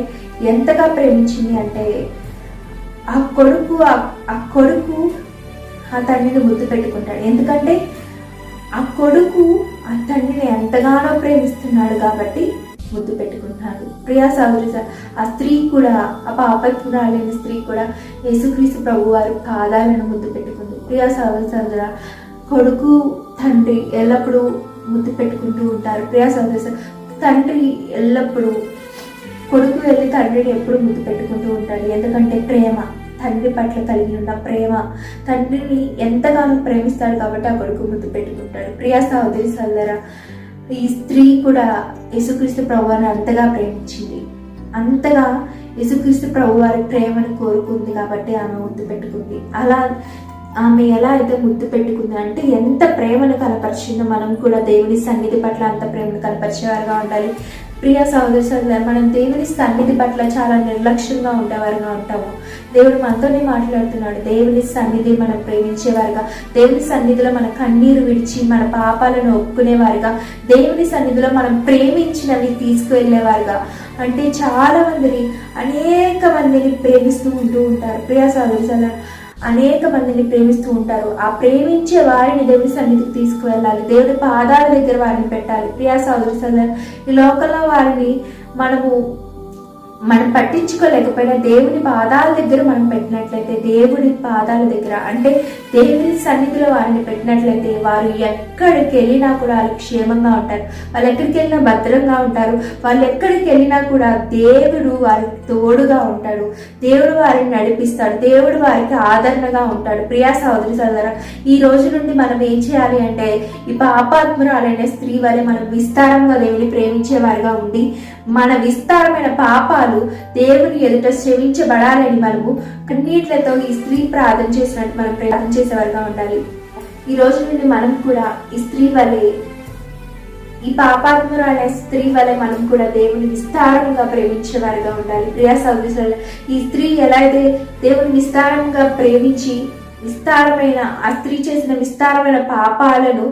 ఎంతగా ప్రేమించింది అంటే ఆ కొడుకు ఆ తండ్రిని ముద్దు పెట్టుకుంటాడు. ఎందుకంటే ఆ కొడుకు ఆ తండ్రిని ఎంతగానో ప్రేమిస్తున్నాడు కాబట్టి ముద్దు పెట్టుకుంటున్నాడు. ప్రియా సహోదరి, ఆ స్త్రీ కూడా, ఆ పాపత్మురాలైన స్త్రీ కూడా యేసుక్రీస్తు ప్రభు వారి పాదాలను ముద్దు పెట్టుకుంది. ప్రియా సహోదర, కొడుకు తండ్రి ఎల్లప్పుడూ ముద్దు పెట్టుకుంటూ ఉంటారు. ప్రియా సహోదరి, తండ్రి ఎల్లప్పుడూ కొడుకు వెళ్ళి తండ్రిని ఎప్పుడు ముద్దు పెట్టుకుంటూ ఉంటాడు. ఎందుకంటే ప్రేమ, తండ్రి పట్ల కలిగి ఉన్న ప్రేమ, తండ్రిని ఎంతగానో ప్రేమిస్తాడు కాబట్టి ఆ కొడుకు ముద్దు పెట్టుకుంటాడు. ప్రియా సహోదరి సోదరా, ఈ స్త్రీ కూడా యేసుక్రీస్తు ప్రభువారిని అంతగా ప్రేమించింది. అంతగా యేసుక్రీస్తు ప్రభు వారి ప్రేమను కోరుకుంది కాబట్టి ఆమె ముద్దు పెట్టుకుంది. అలా ఆమె ఎలా అయితే ముద్దు పెట్టుకుంది అంటే ఎంత ప్రేమను కనపరిచిందో, మనం కూడా దేవుని సన్నిధి పట్ల అంత ప్రేమను కనపరిచేవారుగా ఉండాలి. ప్రియ సహోదరి సోదరులారా, మనం దేవుని సన్నిధి పట్ల చాలా నిర్లక్ష్యంగా ఉండేవారుగా ఉంటాము. దేవుడు మనతోనే మాట్లాడుతున్నాడు. దేవుని సన్నిధి మనం ప్రేమించేవారుగా, దేవుని సన్నిధిలో మన కన్నీరు విడిచి మన పాపాలను ఒప్పుకునేవారుగా, దేవుని సన్నిధిలో మనం ప్రేమించినవి తీసుకువెళ్ళేవారుగా. అంటే చాలా మందిని, అనేక మందిని ప్రేమిస్తూ ఉంటూ ఉంటారు. ప్రియ సహోదరి సోదరులారా, అనేక మందిని ప్రేమిస్తూ ఉంటారు. ఆ ప్రేమించే వారిని దేవుని సన్నిధికి తీసుకువెళ్ళాలి. దేవుడి పాదాల దగ్గర వారిని పెట్టాలి. ప్రియా సహోదరి సోదరులారా, ఈ లోకంలో వారిని మనం పట్టించుకోలేకపోయినా దేవుని పాదాల దగ్గర మనం పెట్టినట్లయితే, దేవుడి పాదాల దగ్గర అంటే దేవుని సన్నిధిలో వారిని పెట్టినట్లయితే, వారు ఎక్కడికి వెళ్ళినా కూడా వాళ్ళు క్షేమంగా ఉంటారు. వాళ్ళు ఎక్కడికి వెళ్ళినా భద్రంగా ఉంటారు. వాళ్ళు ఎక్కడికి వెళ్ళినా కూడా దేవుడు వారికి తోడుగా ఉంటాడు. దేవుడు వారిని నడిపిస్తాడు. దేవుడు వారికి ఆదరణగా ఉంటాడు. ప్రియా సహోదరి సోదరులారా, ఈ రోజు నుండి మనం ఏం చేయాలి అంటే, ఈ పాపాత్మురాలైన స్త్రీ వలె మనం విస్తారంగా దేవుని ప్రేమించే వారిగా ఉండి, మన విస్తారమైన పాపాలు దేవుని ఎదుట క్షమించబడాలని మనము కన్నీళ్లతో ఈ స్త్రీ ప్రార్థన చేసినట్టు మనం ప్రార్థన చేసేవారుగా ఉండాలి. ఈ రోజు నుండి మనం కూడా ఈ స్త్రీ వలె, ఈ పాపాత్మురాలైన స్త్రీ వలె మనం కూడా దేవుని విస్తారంగా ప్రేమించేవారుగా ఉండాలి. ప్రియా సహోదరి సోదరులారా, ఈ స్త్రీ ఎలా అయితే దేవుని విస్తారంగా ప్రేమించి విస్తారమైన ఆ స్త్రీ చేసిన విస్తారమైన పాపాలను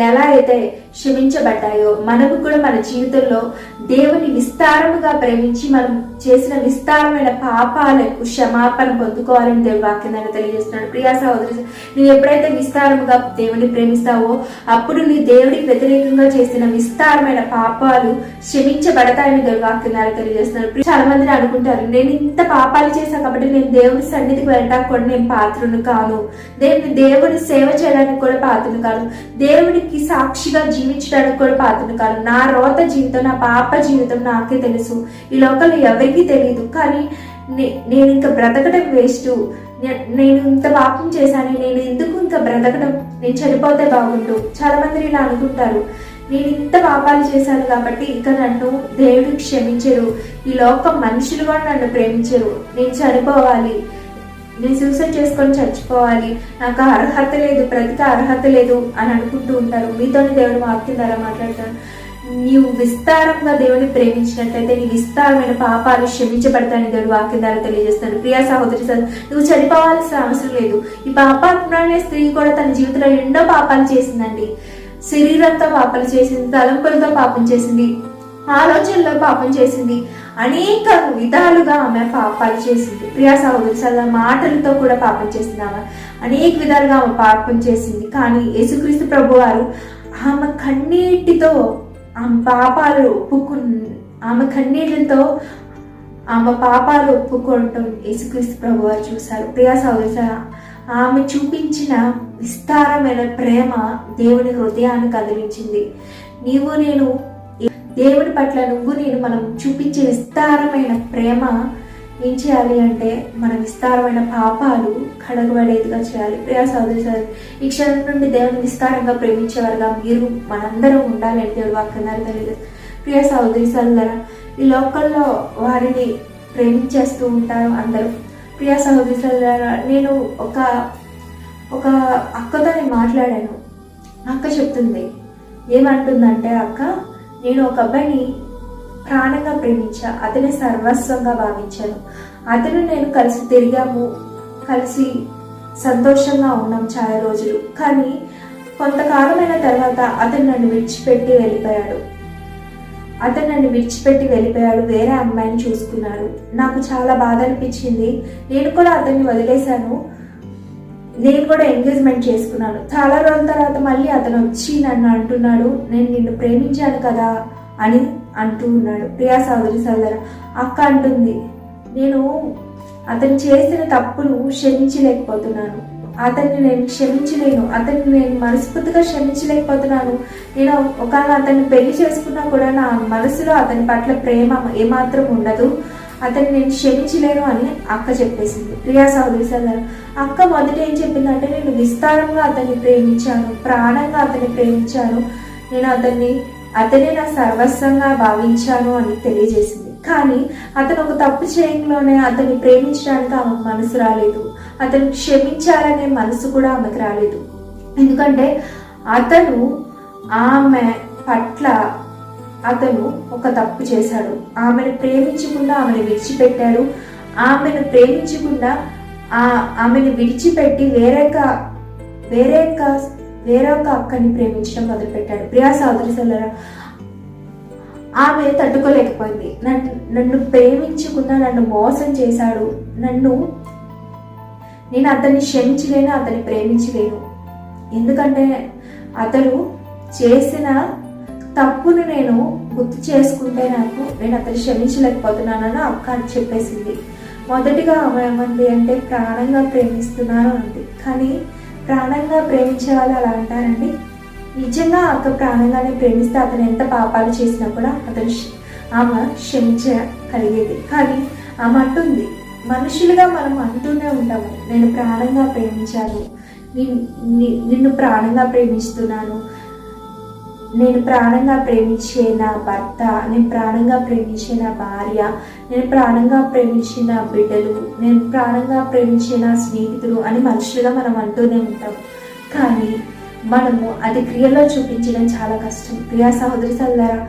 ఎలా అయితే క్షమించబడ్డాయో, మనకు కూడా మన జీవితంలో దేవుని విస్తారముగా ప్రేమించి మనం చేసిన విస్తారమైన పాపాలకు క్షమాపణ పొందుకోవాలని దేవుడు వాక్యం ద్వారా తెలియజేస్తున్నాడు. ప్రియా సహోదరి, నువ్వు ఎప్పుడైతే విస్తారముగా దేవుని ప్రేమిస్తావో అప్పుడు నీ దేవుడికి వ్యతిరేకంగా చేసిన విస్తారమైన పాపాలు క్షమించబడతాయని దేవుడు వాక్యం ద్వారా తెలియజేస్తున్నాడు. చాలా మందిని అనుకుంటారు, నేను ఇంత పాపాలు చేశాను కాబట్టి నేను దేవుడి సన్నిధికి వెళ్ళడానికి కూడా నేను పాత్రను కాను, దేవుని సేవ చేయడానికి కూడా పాత్రను కాను, దేవుడికి సాక్షిగా జీవించడానికి కూడా పాత్రను కాను, నా రోత జీవితం, నా పాప జీవితం నాకే తెలుసు, ఈ లోకంలో ఎవరికి తెలియదు, కానీ నేను ఇంకా బ్రతకడం వేస్ట్, నేను ఇంత పాపం చేశాను, నేను ఎందుకు ఇంకా బ్రతకడం, నేను చనిపోతే బాగుండు. చాలా మంది ఇలా అనుకుంటారు, నేను ఇంత పాపాలు చేశాను కాబట్టి ఇక నన్ను దేవుడు క్షమించరు, ఈ లోకం మనుషులు కూడా నన్ను ప్రేమించరు, నేను చనిపోవాలి, నేను సూసైడ్ చేసుకొని చచ్చిపోవాలి, నాకు అర్హత లేదు, బ్రతిక అర్హత లేదు అని అనుకుంటూ ఉంటారు. మీతోని దేవుడు వాక్యం ద్వారా మాట్లాడతాను. నీవు విస్తారంగా దేవుని ప్రేమించినట్లయితే నీ విస్తారమైన పాపాలు క్షమించబడతాయని దేవుడు వాక్యం ద్వారా తెలియజేస్తాడు. ప్రియా సహోదరి, నువ్వు చనిపోవాల్సిన అవసరం లేదు. ఈ పాపాత్ముడనే స్త్రీ కూడా తన జీవితంలో ఎన్నో పాపాలు చేసిందండి. శరీరంతో పాపాలు చేసింది, తలంపులతో పాపం చేసింది, ఆలోచనలో పాపం చేసింది, అనేక విధాలుగా ఆమె పాపాలు చేసింది. ప్రియా సహోదరి, మాటలతో కూడా పాపం చేసింది, ఆమె అనేక విధాలుగా ఆమె పాపం చేసింది. కానీ యేసుక్రీస్తు ప్రభు వారు ఆమె కన్నీటితో ఆమె పాపాలు ఆమె కన్నీళ్లతో ఆమె పాపాలు ఒప్పుకోవటం యేసుక్రీస్తు ప్రభు వారు చూశారు. ప్రియా సహోదరి, ఆమె చూపించిన విస్తారమైన ప్రేమ దేవుని హృదయాన్ని కదిలించింది. దేవుని పట్ల నువ్వు నేను మనం చూపించే విస్తారమైన ప్రేమ ఏం చేయాలి అంటే మన విస్తారమైన పాపాలు కడగబడేదిగా చేయాలి. ప్రియా సహోదరి, ఈ క్షణం నుండి దేవుని విస్తారంగా ప్రేమించేవారుగా మీరు మనందరం ఉండాలి అంటే దేవుడు వాక్యం తెలియదు. ప్రియా సహోదరి సోదరులారా, ఈ లోకల్లో వారిని ప్రేమించేస్తూ ఉంటారు అందరూ. ప్రియా సహోదరి సోదరులారా, నేను ఒక అక్కతో నేను మాట్లాడాను. అక్క చెప్తుంది, ఏమంటుందంటే, అక్క నేను ఒక అబ్బాయిని ప్రాణంగా ప్రేమించా, అతని సర్వస్వంగా భావించాను, అతను నేను కలిసి తిరిగాము, కలిసి సంతోషంగా ఉన్నాం చాలా రోజులు, కానీ కొంతకాలమైన తర్వాత అతను నన్ను విడిచిపెట్టి వెళ్ళిపోయాడు, వేరే అమ్మాయిని చూసుకున్నాడు. నాకు చాలా బాధ అనిపించింది. నేను కూడా అతన్ని వదిలేశాను, నేను కూడా ఎంగేజ్మెంట్ చేసుకున్నాను. చాలా రోజుల తర్వాత మళ్ళీ అతను వచ్చి నన్ను అంటున్నాడు, నేను నిన్ను ప్రేమించాను కదా అని అంటూ ఉన్నాడు. ప్రియా సహోదరి సోదర, అక్క అంటుంది, నేను అతను చేసిన తప్పును క్షమించలేకపోతున్నాను, అతన్ని నేను క్షమించలేను, అతన్ని నేను మనస్ఫూర్తిగా క్షమించలేకపోతున్నాను. నేను ఒకవేళ అతన్ని పెళ్లి చేసుకున్నా కూడా నా మనసులో అతని పట్ల ప్రేమ ఏమాత్రం ఉండదు, అతన్ని నేను క్షమించలేను అని అక్క చెప్పేసింది. ప్రియా సహోదరి సోదర, అక్క మొదట ఏం చెప్పిందంటే, నేను విస్తారంగా అతన్ని ప్రేమించాను, ప్రాణంగా అతన్ని ప్రేమించాను, నేను అతనే నా సర్వస్వంగా భావించాను అని తెలియజేసింది. కానీ అతను ఒక తప్పు చేయడంలోనే అతన్ని ప్రేమించడానికి ఆమెకు మనసు రాలేదు, అతను క్షమించాలనే మనసు కూడా ఆమెకు రాలేదు. ఎందుకంటే ఆమె పట్ల అతను ఒక తప్పు చేశాడు, ఆమెను ప్రేమించకుండా ఆమెను విడిచిపెట్టాడు, ఆమెను విడిచిపెట్టి వేరొక అక్కని ప్రేమించడం మొదలుపెట్టాడు. ప్రియా సహోదరి సోదరులారా, ఆమె తట్టుకోలేకపోయింది. నన్ను ప్రేమించకుండా నన్ను మోసం చేశాడు, నేను అతన్ని క్షమించలేను, అతన్ని ప్రేమించలేను, ఎందుకంటే అతను చేసిన తప్పును నేను గుర్తు చేసుకుంటే నేను అతన్ని క్షమించలేకపోతున్నానని అక్క అని చెప్పేసింది. మొదటిగా ఆమె ఏమంది అంటే, ప్రాణంగా ప్రేమిస్తున్నాను అంది. కానీ ప్రాణంగా ప్రేమించే వాళ్ళు అలా అంటారండి? నిజంగా అక్క ప్రాణంగానే ప్రేమిస్తే అతను ఎంత పాపాలు చేసినా కూడా ఆమె క్షమించగలిగేది. కానీ ఆమె అంటుంది, మనుషులుగా మనం అంటూనే ఉంటాము, నేను ప్రాణంగా ప్రేమించాను, నిన్ను ప్రాణంగా ప్రేమిస్తున్నాను, నేను ప్రాణంగా ప్రేమించే నా భర్త, నేను ప్రాణంగా ప్రేమించే నా భార్య, నేను ప్రాణంగా ప్రేమించే నా బిడ్డలు, నేను ప్రాణంగా ప్రేమించే నా స్నేహితులు అని మనుషులుగా మనం అంటూనే ఉంటాం. కానీ మనము అది క్రియలో చూపించడం చాలా కష్టం. ప్రియా సహోదరి సోదరులారా,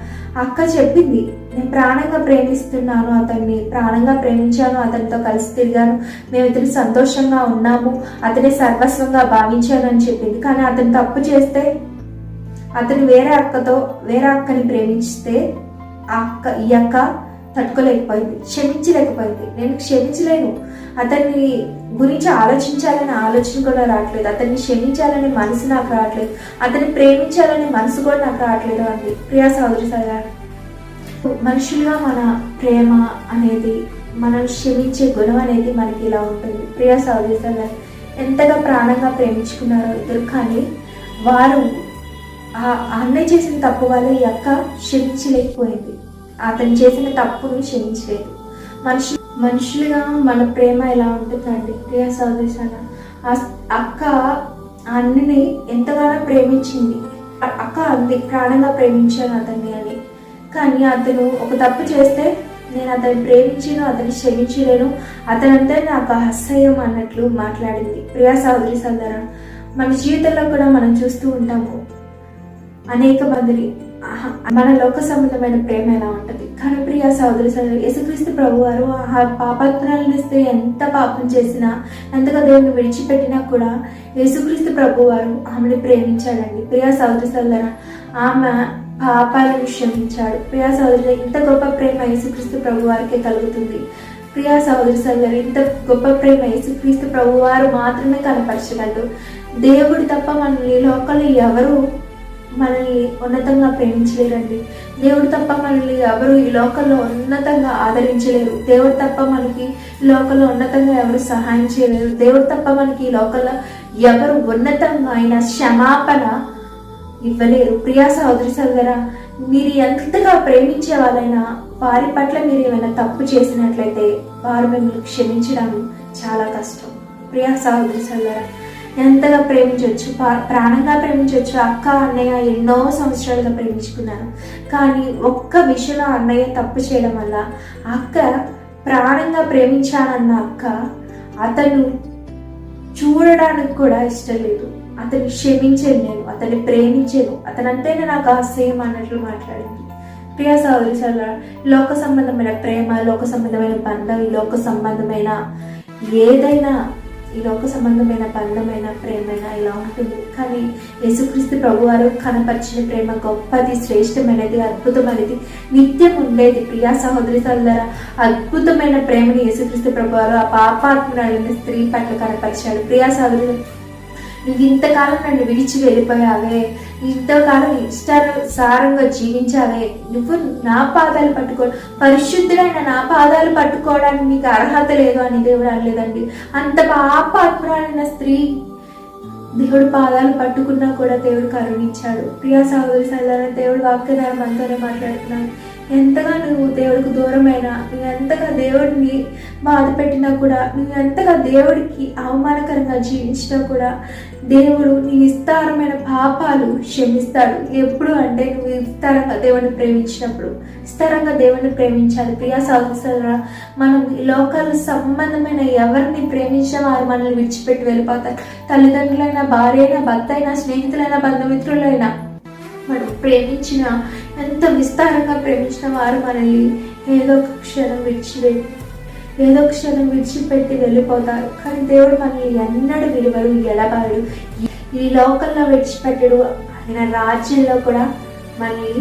అక్క చెప్పింది, నేను ప్రాణంగా ప్రేమిస్తున్నాను, అతన్ని ప్రాణంగా ప్రేమించాను, అతనితో కలిసి తిరిగాను, మేమిద్దరు సంతోషంగా ఉన్నాము, అతని సర్వస్వంగా భావించాను అని చెప్పింది. కానీ అతను తప్పు చేస్తే, అతను వేరే అక్కని ప్రేమిస్తే ఈ అక్క తట్టుకోలేకపోయింది, క్షమించలేకపోయింది. నేను క్షమించలేను, అతన్ని గురించి ఆలోచించాలనే ఆలోచన కూడా రావట్లేదు, అతన్ని క్షమించాలనే మనసు నాకు రావట్లేదు, అతన్ని ప్రేమించాలనే మనసు కూడా నాకు రావట్లేదు అంది. ప్రియా సహోదరి సహోదరా, మనుషులుగా మన ప్రేమ అనేది, మనం క్షమించే గుణం అనేది మనకి ఇలా ఉంటుంది. ప్రియా సహోదరి సహోదరా, ఎంతగా ప్రాణంగా ప్రేమించుకున్నారో ఇద్దరు, కానీ వారు ఆ అన్నయ్య చేసిన తప్పు వల్ల ఈ అక్క క్షమించలేకపోయింది, అతను చేసిన తప్పును క్షమించలేదు. మనుషులుగా మన ప్రేమ ఎలా ఉంటుందండి ప్రియా సహోదరి సహోదరా. ఆ అక్క అన్నని ఎంతగానో ప్రేమించింది, అక్క అంది ప్రాణంగా ప్రేమించాను అతన్ని అని. కానీ అతను ఒక తప్పు చేస్తే నేను అతన్ని ప్రేమించను, అతన్ని క్షమించలేను, అతనంటే నాకు అసహ్యం అన్నట్లు మాట్లాడింది. ప్రియా సహోదరి సహోదరా, మన జీవితంలో కూడా మనం చూస్తూ ఉంటాము అనేక మందిని, మన లోక సంబంధమైన ప్రేమ ఎలా ఉంటుంది. కానీ ప్రియా సహోదరి సహోదరి, యేసుక్రీస్తు ప్రభు వారు ఆ పాపాత్మురాలిని స్త్రీ ఎంత పాపం చేసినా, ఎంతగా దేవుని విడిచిపెట్టినా కూడా యేసుక్రీస్తు ప్రభు వారు ఆమెను ప్రేమించాడండి. ప్రియా సహోదరి సహోదరా, ఆమె పాపాలను క్షమించాడు. ప్రియా సహోదరి, ఇంత గొప్ప ప్రేమ యేసుక్రీస్తు ప్రభు వారికే కలుగుతుంది. ప్రియా సహోదరి సహోదరి, ఇంత గొప్ప ప్రేమ యేసుక్రీస్తు ప్రభు వారు మాత్రమే కనపరచగలరు. దేవుడు తప్ప మనల్ని లోకంలో ఎవరు మనల్ని ఉన్నతంగా ప్రేమించలేరండి. దేవుడు తప్ప మనల్ని ఎవరు ఈ లోకంలో ఉన్నతంగా ఆదరించలేరు. దేవుడు తప్ప మనకి ఈ లోకంలో ఉన్నతంగా ఎవరు సహాయం చేయలేరు. దేవుడు తప్ప మనకి ఈ లోకంలో ఎవరు ఉన్నతంగా అయిన క్షమాపణ ఇవ్వలేరు. ప్రియా సహోదరి సహోదరా, మీరు ఎంతగా ప్రేమించే వాళ్ళైనా వారి పట్ల మీరు ఏమైనా తప్పు చేసినట్లయితే వారు మిమ్మల్ని క్షమించడం చాలా కష్టం. ప్రియా సహోదరి సహోదరా, ఎంతగా ప్రేమించవచ్చు, ప్రాణంగా ప్రేమించవచ్చు. అక్క అన్నయ్య ఎన్నో సంవత్సరాలుగా ప్రేమించుకున్నాను, కానీ ఒక్క విషయంలో అన్నయ్య తప్పు చేయడం వల్ల అక్క ప్రాణంగా ప్రేమించానన్న అక్క అతను చూడడానికి కూడా ఇష్టం లేదు, అతన్ని క్షమించాను, నేను అతన్ని ప్రేమించాను, అతనంటేనే నాకు అసహ్యం అన్నట్లు మాట్లాడింది. ప్రియా సహోదరి సహోదరా, లోక సంబంధమైన ప్రేమ, లోక సంబంధమైన బంధం, ఈ లోక సంబంధమైన ఏదైనా, ఈ లోక సంబంధమైన బంధమైన ప్రేమైన ఇలా ఉంటుంది. కానీ యేసుక్రీస్తు ప్రభువారు కనపరిచిన ప్రేమ గొప్పది, శ్రేష్టమైనది, అద్భుతమైనది, నిత్యం ఉండేది. ప్రియా సహోదరి సహోదరా, అద్భుతమైన ప్రేమని యేసుక్రీస్తు ప్రభువారు ఆ పాపాత్మురాలైన స్త్రీ పట్ల కనపరిచాడు. ప్రియా సహోదరి, నువ్వు ఇంతకాలం నన్ను విడిచి వెళ్ళిపోయావే, ఇంతకాలం ఇష్టానుసారంగా జీవించావే, నువ్వు నా పాదాలు పరిశుద్ధులైన నా పాదాలు పట్టుకోవడానికి నీకు అర్హత లేదు అని దేవుడు అనలేదండి. అంత పాపాత్మురాలైన స్త్రీ దేవుడు పాదాలు పట్టుకున్నా కూడా దేవుడు కరుణించాడు. ప్రియా సహోదరి సహోదరా, దేవుడు వాక్యధార మనతోనే మాట్లాడుతున్నాను. ఎంతగా నువ్వు దేవుడికి దూరమైనా, నువ్వు ఎంతగా దేవుడిని బాధ పెట్టినా కూడా, నువ్వు ఎంతగా దేవుడికి అవమానకరంగా జీవించినా కూడా దేవుడు నీ విస్తారమైన పాపాలు క్షమిస్తాడు. ఎప్పుడు అంటే నువ్వు విస్తారంగా దేవుడిని ప్రేమించినప్పుడు. విస్తారంగా దేవుడిని ప్రేమించాలి. ప్రియా సహోదరా, మనం ఈ లోకాల సంబంధమైన ఎవరిని ప్రేమించినా వారు మనల్ని విడిచిపెట్టి వెళ్ళిపోతారు. తల్లిదండ్రులైనా, భార్య అయినా, భర్త అయినా, స్నేహితులైనా, బంధుమిత్రులైనా, మనం ప్రేమించిన, ఎంత విస్తారంగా ప్రేమించిన వారు మనల్ని ఏదో ఒక క్షణం విడిచిపెట్టి వెళ్ళిపోతారు. కానీ దేవుడు మనల్ని ఎన్నడూ విలువలు ఎడబాడు, ఈ లోకంలో విడిచిపెట్టడు, ఆయన రాజ్యంలో కూడా మనల్ని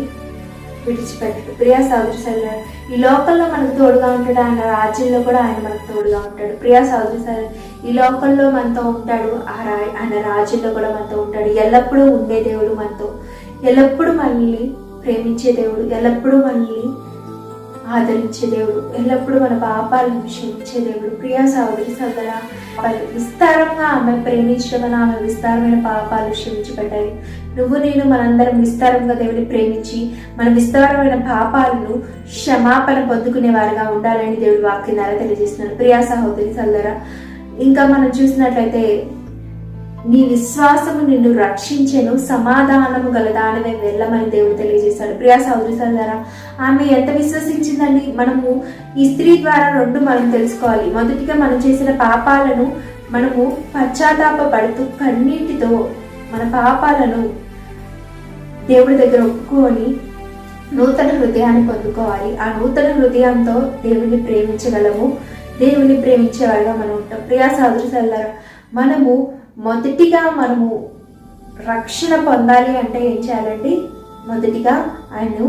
విడిచిపెట్టడు. ప్రియా సహోదరి సహోదరా, ఈ లోకంలో మనకు తోడుగా ఉంటాడు, ఆయన రాజ్యంలో కూడా ఆయన మనకు తోడుగా ఉంటాడు. ప్రియా సహోదరి సహోదరా, ఈ లోకంలో మనతో ఉంటాడు, ఆయన రాజ్యంలో కూడా మనతో ఉంటాడు. ఎల్లప్పుడూ ఉండే దేవుడు మనతో, ఎల్లప్పుడూ మనల్ని ప్రేమించే దేవుడు, ఎల్లప్పుడూ మనల్ని ఆదరించే దేవుడు, ఎల్లప్పుడూ మన పాపాలను క్షమించే దేవుడు. ప్రియా సహోదరి సహోదరా, విస్తారంగా ఆమె ప్రేమించడం వల్ల ఆమె విస్తారమైన పాపాలు క్షమించబడ్డాయి. నువ్వు నేను మనందరం విస్తారంగా దేవుని ప్రేమించి మన విస్తారమైన పాపాలను క్షమాపణ పొందుకునే వారిగా ఉండాలని దేవుడి వాక్యం ద్వారా తెలియజేస్తున్నారు. ప్రియా సహోదరి సహోదరా, ఇంకా మనం చూసినట్లయితే నీ విశ్వాసము నిన్ను రక్షించెను, సమాధానము గల దానివై వెళ్ళమని దేవుడు తెలియజేశాడు. ప్రియా సహోదరి సహోదరా, ఆమె ఎంత విశ్వసించిందండి. మనము ఈ స్త్రీ ద్వారా రెండు మనం తెలుసుకోవాలి. మొదటిగా మనం చేసిన పాపాలను మనము పశ్చాత్తాపపడుతూ కన్నీటితో మన పాపాలను దేవుడి దగ్గర ఒప్పుకొని నూతన హృదయాన్ని పొందుకోవాలి. ఆ నూతన హృదయంతో దేవుని ప్రేమించగలము, దేవుని ప్రేమించేవారుగా మనం ఉంటాం. ప్రియా సహోదరి సహోదరా, మనము మొదటిగా రక్షణ పొందాలి అంటే ఏం చేయాలండి? మొదటిగా ఆయన్ను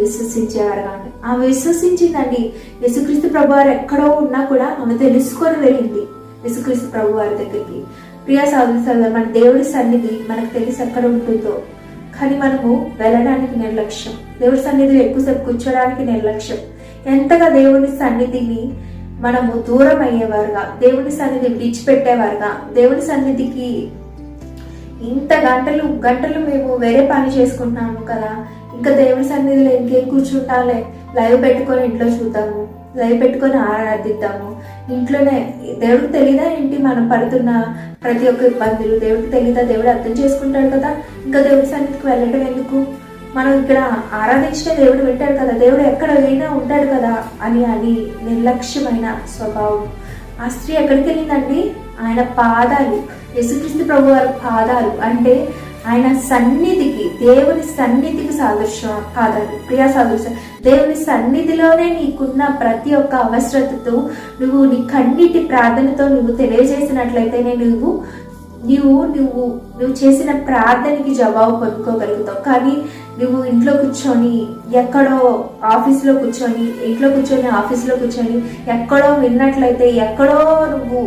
విశ్వసించేవారుగా ఉండండి. ఆమె విశ్వసించిందండి. యేసుక్రీస్తు ప్రభు వారు ఎక్కడో ఉన్నా కూడా ఆమె తెలుసుకొని వెళ్ళింది యేసుక్రీస్తు ప్రభు వారి దగ్గరికి. ప్రియ సహోదరులారా, మన దేవుడి సన్నిధి మనకు తెలిసి ఎక్కడ ఉంటుందో, కానీ మనము వెళ్ళడానికి నిర్లక్ష్యం, దేవుడి సన్నిధిలో ఎక్కువసేపు కూర్చోడానికి నిర్లక్ష్యం, ఎంతగా దేవుని సన్నిధిని మనము దూరం అయ్యేవారుగా, దేవుని సన్నిధి విడిచిపెట్టేవారుగా, దేవుని సన్నిధికి ఇంత గంటలు గంటలు మేము వేరే పని చేసుకుంటున్నాము కదా, ఇంకా దేవుని సన్నిధిలో ఇంకేం కూర్చుంటాలే, లైవ్ పెట్టుకొని ఇంట్లో చూద్దాము, లైవ్ పెట్టుకొని ఆరాధిద్దాము, ఇంట్లోనే దేవుడికి తెలీదా ఏంటి మనం పడుతున్న ప్రతి ఒక్క ఇబ్బందులు, దేవుడికి తెలీదా, దేవుడు అర్థం చేసుకుంటాడు కదా, ఇంకా దేవుడి సన్నిధికి వెళ్ళటం ఎందుకు, మనం ఇక్కడ ఆరాధించిన దేవుడు వింటాడు కదా, దేవుడు ఎక్కడ అయినా ఉంటాడు కదా అని నిర్లక్ష్యమైన స్వభావం. ఆ స్త్రీ ఎక్కడికి వెళ్ళిందండి? ఆయన పాదాలు, యేసుక్రీస్తు ప్రభు వారి పాదాలు అంటే ఆయన సన్నిధికి, దేవుని సన్నిధికి సాదృశ్యం పాదాలు. ప్రియా సాదృశ్యం, దేవుని సన్నిధిలోనే నీకున్న ప్రతి ఒక్క అవసరతతో నువ్వు నీ కన్నీటి ప్రార్థనతో నువ్వు తెలియజేసినట్లయితేనే నువ్వు చేసిన ప్రార్థనకి జవాబు పొందుకోగలుగుతావు. కానీ నువ్వు ఇంట్లో కూర్చొని ఎక్కడో ఆఫీస్లో కూర్చొని, ఇంట్లో కూర్చొని ఆఫీస్లో కూర్చొని ఎక్కడో విన్నట్లయితే, ఎక్కడో నువ్వు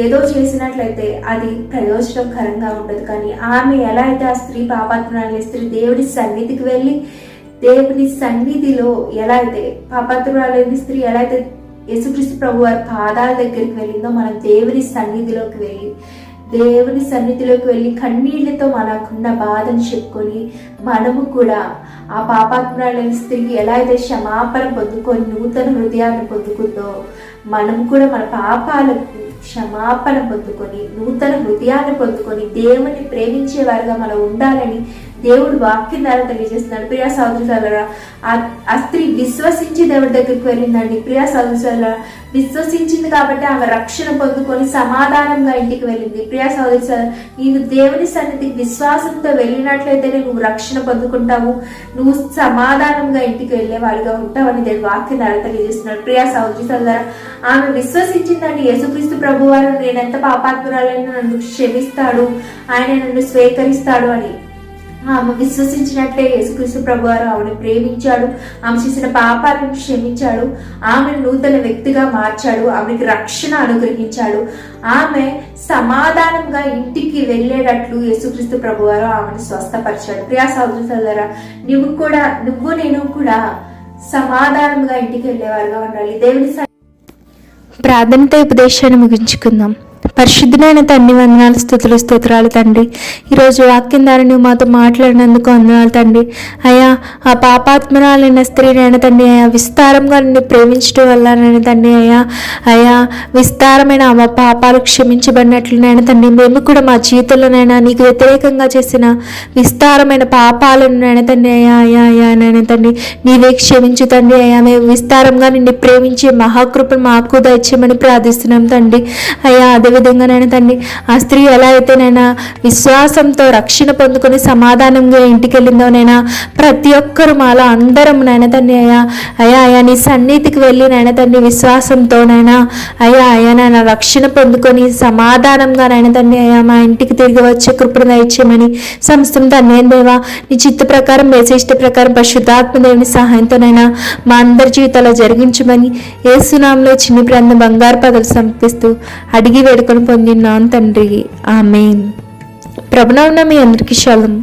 ఏదో చేసినట్లయితే అది ప్రయోజనకరంగా ఉండదు. కానీ ఆమె ఎలా అయితే, ఆ స్త్రీ పాపాత్మురాలైన స్త్రీ దేవుడి సన్నిధికి వెళ్ళి, దేవుని సన్నిధిలో ఎలా అయితే పాపాత్మురాలైన స్త్రీ ఎలా అయితే యేసుక్రీస్తు ప్రభు వారి పాదాల దగ్గరికి వెళ్ళిందో, మనం దేవుని సన్నిధిలోకి వెళ్ళి కన్నీళ్లతో మనకున్న బాధను చెప్పుకొని, మనము కూడా ఆ పాపాత్మురాలైన స్త్రీకి ఎలా అయితే క్షమాపణ పొందుకొని నూతన హృదయాన్ని పొందుకుందో, మనం కూడా మన పాపాలకు క్షమాపణ పొందుకొని నూతన హృదయాన్ని పొందుకొని దేవుని ప్రేమించేవారుగా మనం ఉండాలని దేవుడు వాక్యం ద్వారా తెలియజేస్తున్నాడు. ప్రియా సహోదరులారా, ఆ స్త్రీ విశ్వసించి దేవుడి దగ్గరికి వెళ్ళిందండి. ప్రియా సహోదరులారా, విశ్వసించింది కాబట్టి ఆమె రక్షణ పొందుకొని సమాధానంగా ఇంటికి వెళ్ళింది. ప్రియా సహోదరులారా, నీవు దేవుని సన్నిధికి విశ్వాసంతో వెళ్ళినట్లయితేనే నువ్వు రక్షణ పొందుకుంటావు, నువ్వు సమాధానంగా ఇంటికి వెళ్ళేవాడిగా ఉంటావని దేవుడు వాక్యం ద్వారా తెలియజేస్తున్నాడు. ప్రియా సహోదరులారా, ఆమె విశ్వసించిందండి. యేసుక్రీస్తు ప్రభు వారు నేను ఎంత పాపాత్మురాలైనా నన్ను క్షమిస్తాడు, ఆయన నన్ను స్వీకరిస్తాడు అని ఆమె విశ్వసించినట్లే యేసుక్రీస్తు ప్రభువారు ఆమెను ప్రేమించాడు, ఆమె చేసిన పాపాలను క్షమించాడు, ఆమెను నూతన వ్యక్తిగా మార్చాడు, ఆమెకి రక్షణ అనుగ్రహించాడు, ఆమె సమాధానంగా ఇంటికి వెళ్ళేటట్లు యేసుక్రీస్తు ప్రభువారు ఆమెను స్వస్థపరిచాడు. ప్రియా సహోదరులారా, నేను కూడా సమాధానంగా ఇంటికి వెళ్ళేవారుగా ఉండాలి. దేవుని ప్రార్థనతో ఉపదేశాన్ని ముగించుకుందాం. పరిశుద్ధమైన తండ్రి, వందనాలు, స్తోత్రాలు తండ్రి. ఈరోజు వాక్యం ద్వారా నువ్వు మాతో మాట్లాడినందుకు వందనాలు తండ్రి. అయ్యా, ఆ పాపాత్మరాలైన స్త్రీ నేను తండ్రి, అయ్యా విస్తారంగా నిన్ను ప్రేమించడం వల్ల నేను తండ్రి, అయ్యా విస్తారమైన ఆ పాపాలు క్షమించబడినట్లు నేను తండ్రి, మేము కూడా మా జీవితంలోనైనా నీకు వ్యతిరేకంగా చేసిన విస్తారమైన పాపాలను నేను తండ్రి, అయ్యా నేను తండ్రి నీవే క్షమించు తండ్రి. అయ్యా మేము విస్తారంగా నిన్ను ప్రేమించే మహాకృపను మాకు దయచేయమని ప్రార్థిస్తున్నాం తండ్రి. అయ్యా అదేవిధంగా నేను తండ్రి, ఆ స్త్రీ ఎలా అయితే నైనా విశ్వాసంతో రక్షణ పొందుకొని సమాధానంగా ఇంటికి వెళ్ళిందో నైనా ప్రతి ఒక్కరు మాలో అందరం నైనా తండ్రి అయ్యా నీ సన్నిధికి వెళ్ళి నైనా తండ్రి విశ్వాసంతో నైనా అయ్యా నైనా రక్షణ పొందుకొని సమాధానంగా నైనా తండ్రి మా ఇంటికి తిరిగి వచ్చే కృపను దయచేయమని సంస్థం తండ్రి దేవా, నీ చిత్త ప్రకారం ఇష్ట ప్రకారం పరిశుద్ధాత్మ దేవుని సహాయంతోనైనా మా అందరి జీవితాల్లో జరిగించమని యేసునామములో చిన్ని ప్రాంతం బంగారు పదవులు సమర్పిస్తూ అడిగి వేడుకొని పొందినాను తండ్రి. ఆమేన్. ప్రభునామమున మీ అందరికీ షాలోమ్.